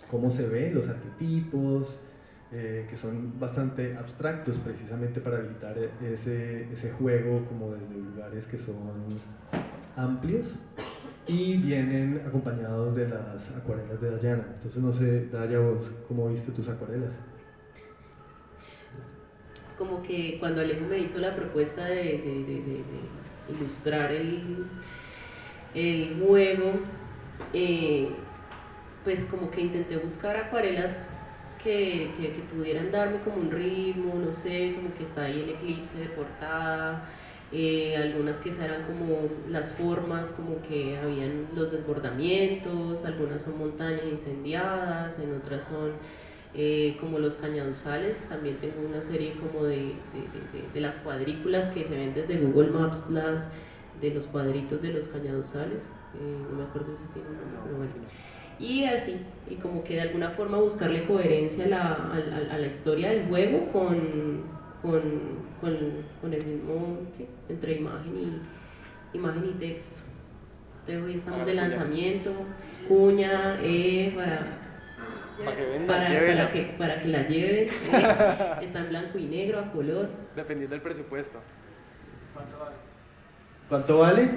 cómo se ven los arquetipos, que son bastante abstractos precisamente para habilitar ese juego como desde lugares que son amplios, y vienen acompañados de las acuarelas de Dayana. Entonces no sé, Daya, vos, ¿cómo viste tus acuarelas? como que cuando Alejo me hizo la propuesta de ilustrar el juego, pues como que intenté buscar acuarelas que pudieran darme como un ritmo, no sé, como que está ahí el eclipse de portada, algunas que eran como las formas, como que habían los desbordamientos, algunas son montañas incendiadas, en otras son como los cañaduzales. También tengo una serie como de las cuadrículas que se ven desde Google Maps, de los cuadritos de los cañaduzales, no me acuerdo si tiene un nombre, pero bueno. Y así, y como que de alguna forma buscarle coherencia a la historia del juego con el mismo, sí, entre imagen y texto. Entonces hoy estamos de lanzamiento, cuña, Para que vendan, para que la lleven, está en blanco y negro, a color. Dependiendo del presupuesto. ¿Cuánto vale?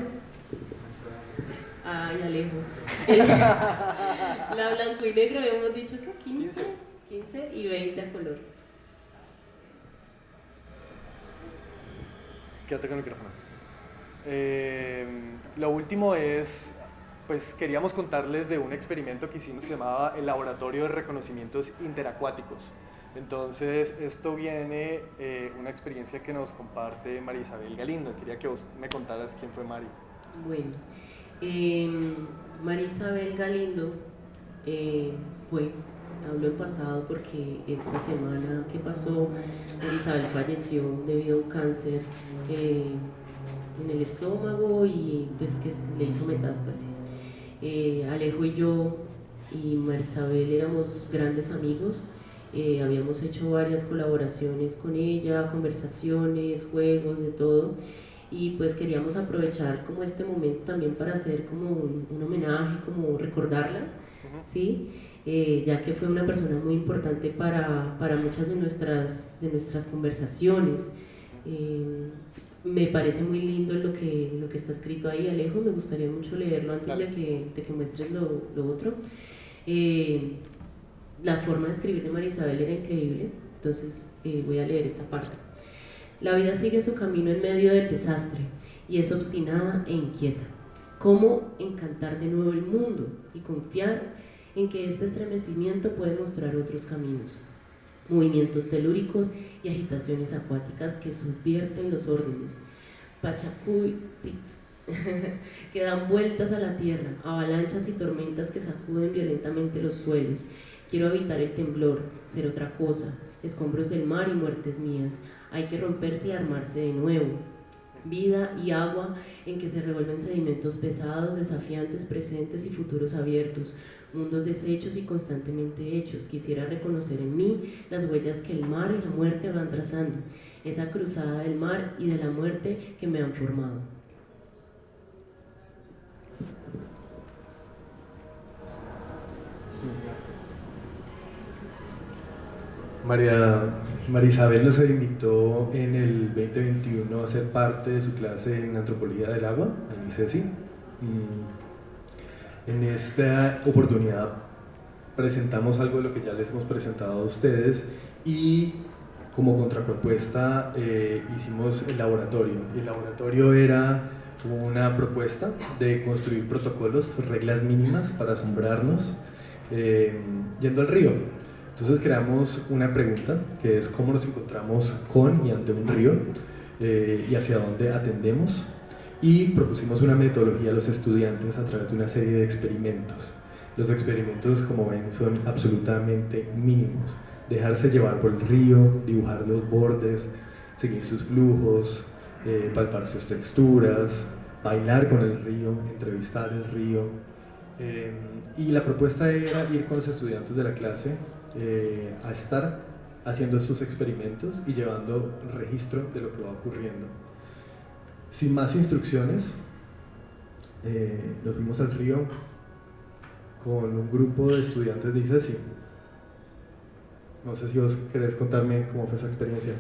Ay, Alejo. La blanco y negro habíamos dicho que 15 y 20 a color. Quédate con el micrófono. Lo último es, pues queríamos contarles de un experimento que hicimos que se llamaba el Laboratorio de Reconocimientos Interacuáticos. Entonces, esto viene una experiencia que nos comparte María Isabel Galindo. Quería que vos me contaras quién fue Mari. Bueno, María Isabel Galindo hablo en pasado porque esta semana que pasó, María Isabel falleció debido a un cáncer en el estómago y pues que le hizo metástasis. Alejo y yo y María Isabel éramos grandes amigos. Habíamos hecho varias colaboraciones con ella, conversaciones, juegos, de todo, y pues queríamos aprovechar como este momento también para hacer como un homenaje, como recordarla, ¿sí? Ya que fue una persona muy importante para muchas de nuestras conversaciones. Me parece muy lindo lo que está escrito ahí, Alejo, me gustaría mucho leerlo antes de que muestres lo otro. La forma de escribir de María Isabel era increíble, entonces voy a leer esta parte. La vida sigue su camino en medio del desastre y es obstinada e inquieta. ¿Cómo encantar de nuevo el mundo y confiar en que este estremecimiento puede mostrar otros caminos? Movimientos telúricos y agitaciones acuáticas que subvierten los órdenes. Pachacútics que dan vueltas a la tierra, avalanchas y tormentas que sacuden violentamente los suelos. Quiero habitar el temblor, ser otra cosa, escombros del mar y muertes mías. Hay que romperse y armarse de nuevo. Vida y agua en que se revuelven sedimentos pesados, desafiantes, presentes y futuros abiertos, mundos deshechos y constantemente hechos. Quisiera reconocer en mí las huellas que el mar y la muerte van trazando, esa cruzada del mar y de la muerte que me han formado. María Isabel nos invitó en el 2021 a ser parte de su clase en Antropología del Agua, en ICESI. En esta oportunidad presentamos algo de lo que ya les hemos presentado a ustedes y como contrapropuesta hicimos el laboratorio. El laboratorio era una propuesta de construir protocolos, reglas mínimas para asombrarnos yendo al río. Entonces creamos una pregunta que es cómo nos encontramos con y ante un río y hacia dónde atendemos, y propusimos una metodología a los estudiantes a través de una serie de experimentos. Los experimentos, como ven, son absolutamente mínimos: dejarse llevar por el río, dibujar los bordes, seguir sus flujos, palpar sus texturas, bailar con el río, entrevistar el río. Y la propuesta era ir con los estudiantes de la clase a estar haciendo estos experimentos y llevando registro de lo que va ocurriendo. Sin más instrucciones, nos fuimos al río con un grupo de estudiantes de ICESI. No sé si vos querés contarme cómo fue esa experiencia.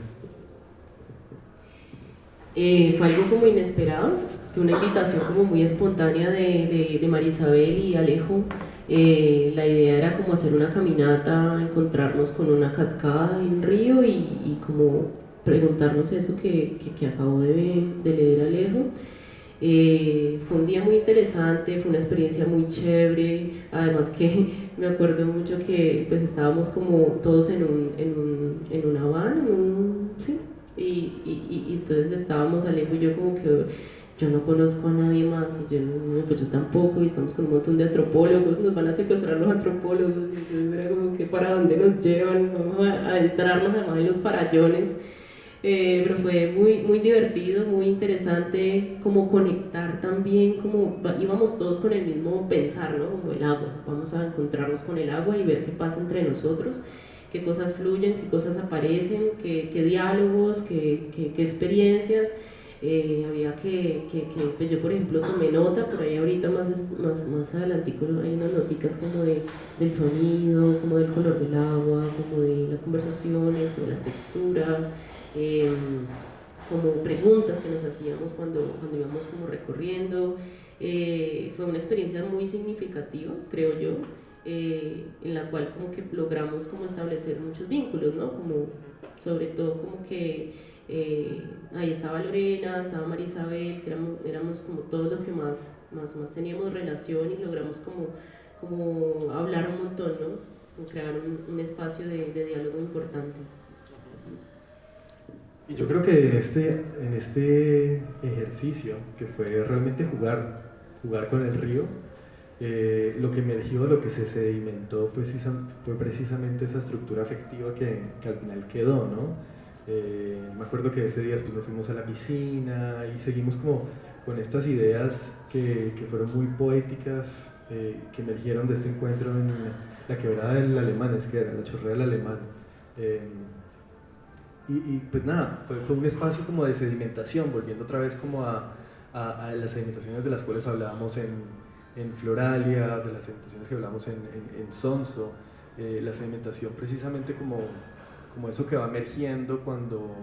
Fue algo como inesperado, fue una invitación como muy espontánea de María Isabel y Alejo. La idea era como hacer una caminata, encontrarnos con una cascada y un río y como preguntarnos eso que acabo de leer Alejo. Fue un día muy interesante, fue una experiencia muy chévere, además que me acuerdo mucho que pues estábamos como todos en una van, sí, y entonces estábamos Alejo y yo como que yo no conozco a nadie más, y pues yo tampoco, y estamos con un montón de antropólogos, nos van a secuestrar los antropólogos, y entonces era como que para dónde nos llevan, vamos a entrarnos además en los farallones. Pero fue muy divertido, muy interesante como conectar también, como íbamos todos con el mismo pensar, ¿no? Como el agua, vamos a encontrarnos con el agua y ver qué pasa entre nosotros, qué cosas fluyen, qué cosas aparecen, qué diálogos, qué experiencias. Había pues yo por ejemplo tomé nota, por ahí ahorita más adelantico hay unas noticas como del sonido, como del color del agua, como de las conversaciones, como de las texturas, como preguntas que nos hacíamos cuando íbamos como recorriendo. Fue una experiencia muy significativa, creo yo, en la cual como que logramos como establecer muchos vínculos, ¿no? Como, sobre todo como que ahí estaba Lorena, estaba María Isabel, que éramos como todos los que más teníamos relación, y logramos como hablar un montón, ¿no? Como crear un espacio de diálogo importante. Y yo creo que en este ejercicio, que fue realmente jugar con el río, lo que emergió, lo que se sedimentó fue precisamente esa estructura afectiva que al final quedó, ¿no? Me acuerdo que ese día después nos fuimos a la piscina y seguimos como con estas ideas que fueron muy poéticas, que emergieron de este encuentro en la quebrada del Alemán, es que era la chorrera del Alemán. Y pues nada, fue un espacio como de sedimentación, volviendo otra vez como a las sedimentaciones de las cuales hablábamos en Floralia, de las sedimentaciones que hablábamos en Sonso, la sedimentación precisamente como eso que va emergiendo cuando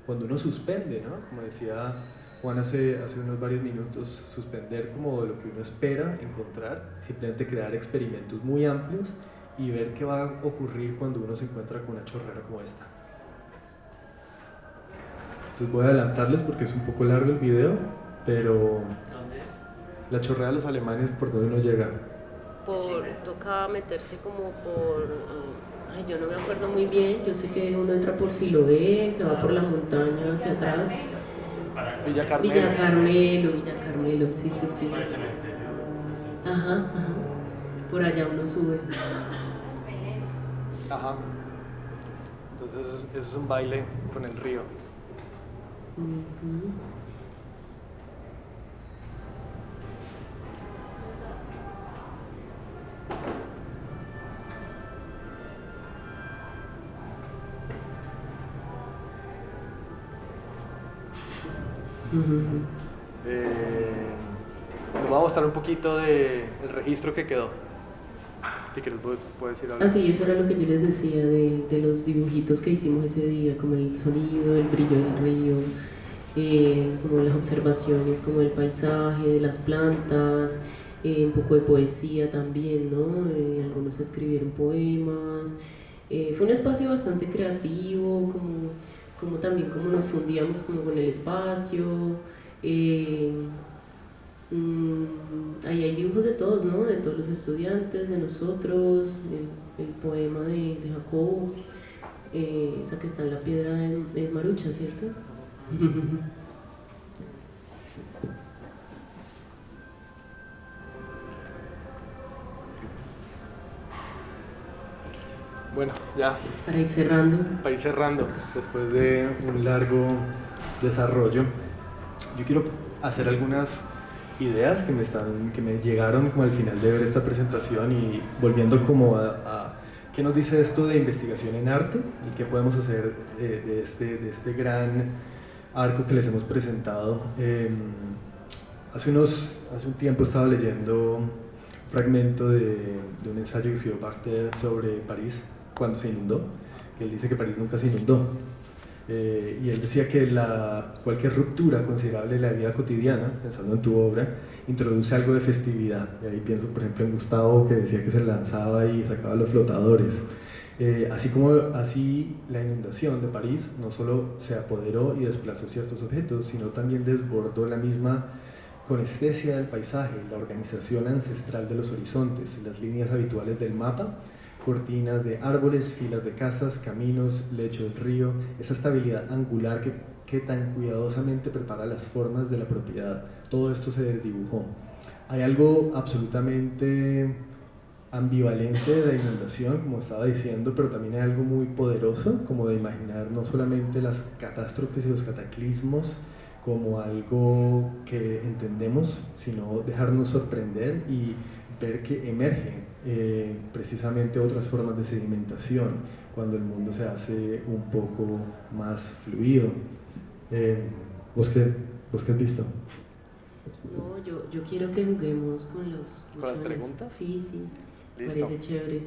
uno suspende, ¿no? Como decía Juan hace unos varios minutos, suspender como lo que uno espera encontrar, simplemente crear experimentos muy amplios y ver qué va a ocurrir cuando uno se encuentra con una chorrera como esta. Entonces voy a adelantarles porque es un poco largo el video, pero ¿Dónde es? la chorrera de los alemanes, ¿por donde uno llega? Toca meterse como por, yo no me acuerdo muy bien, yo sé que uno entra por Siloé, se va por la montaña hacia atrás. Villa Carmelo. Villa Carmelo, sí. Por el cementerio. Ajá. Por allá uno sube. Ajá. Entonces eso es un baile con el río. Uh-huh. Nos va a mostrar un poquito del registro que quedó. Si quieres, puedes ir a hablar. Sí, eso era lo que yo les decía de los dibujitos que hicimos ese día, como el sonido, el brillo del río, como las observaciones, como el paisaje, de las plantas, un poco de poesía también, ¿no? Algunos escribieron poemas. Fue un espacio bastante creativo, como también como nos fundíamos como con el espacio. Ahí hay dibujos de todos, ¿no? De todos los estudiantes, de nosotros, el poema de Jacobo, esa que está en la piedra de Marucha, ¿cierto? Bueno, ya. Para ir cerrando. Para ir cerrando, después de un largo desarrollo, yo quiero hacer algunas ideas que me llegaron como al final de ver esta presentación, y volviendo como a qué nos dice esto de investigación en arte y qué podemos hacer de este gran arco que les hemos presentado. Hace un tiempo estaba leyendo un fragmento de un ensayo que escribió Barthes sobre París cuando se inundó. Él dice que París nunca se inundó. Y él decía que cualquier ruptura considerable de la vida cotidiana, pensando en tu obra, introduce algo de festividad. Y ahí pienso, por ejemplo, en Gustavo, que decía que se lanzaba y sacaba los flotadores. Así la inundación de París no solo se apoderó y desplazó ciertos objetos, sino también desbordó la misma conestesia del paisaje, la organización ancestral de los horizontes, las líneas habituales del mapa, cortinas de árboles, filas de casas, caminos, lecho del río, esa estabilidad angular que tan cuidadosamente prepara las formas de la propiedad. Todo esto se desdibujó. Hay algo absolutamente ambivalente de la inundación, como estaba diciendo, pero también hay algo muy poderoso, como de imaginar no solamente las catástrofes y los cataclismos como algo que entendemos, sino dejarnos sorprender y ver que emergen precisamente otras formas de sedimentación cuando el mundo se hace un poco más fluido. ¿Vos qué has visto? No, yo quiero que juguemos con los ¿Con las buchones. preguntas? Sí, sí, Listo. parece chévere.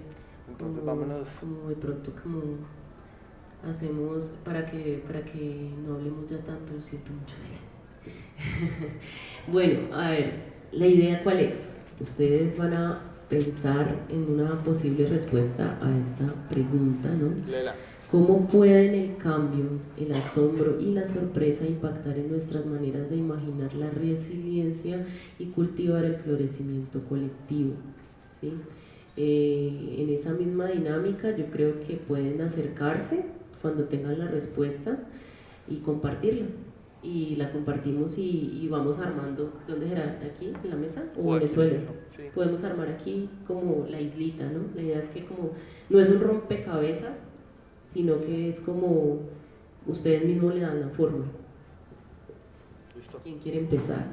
Entonces Como- vámonos. Como de pronto como hacemos para que no hablemos ya tanto, siento mucho silencio. Bueno, a ver, ¿la idea cuál es? Ustedes van a pensar en una posible respuesta a esta pregunta, ¿no? Lela. ¿Cómo pueden el cambio, el asombro y la sorpresa impactar en nuestras maneras de imaginar la resiliencia y cultivar el florecimiento colectivo? ¿Sí? En esa misma dinámica yo creo que pueden acercarse cuando tengan la respuesta y compartirla. Y la compartimos y vamos armando. ¿Dónde será? ¿Aquí en la mesa o en el aquí suelo? mismo, sí. Podemos armar aquí como la islita, ¿no? La idea es que como no es un rompecabezas, sino que es como ustedes mismos le dan la forma. Listo. ¿Quién quiere empezar?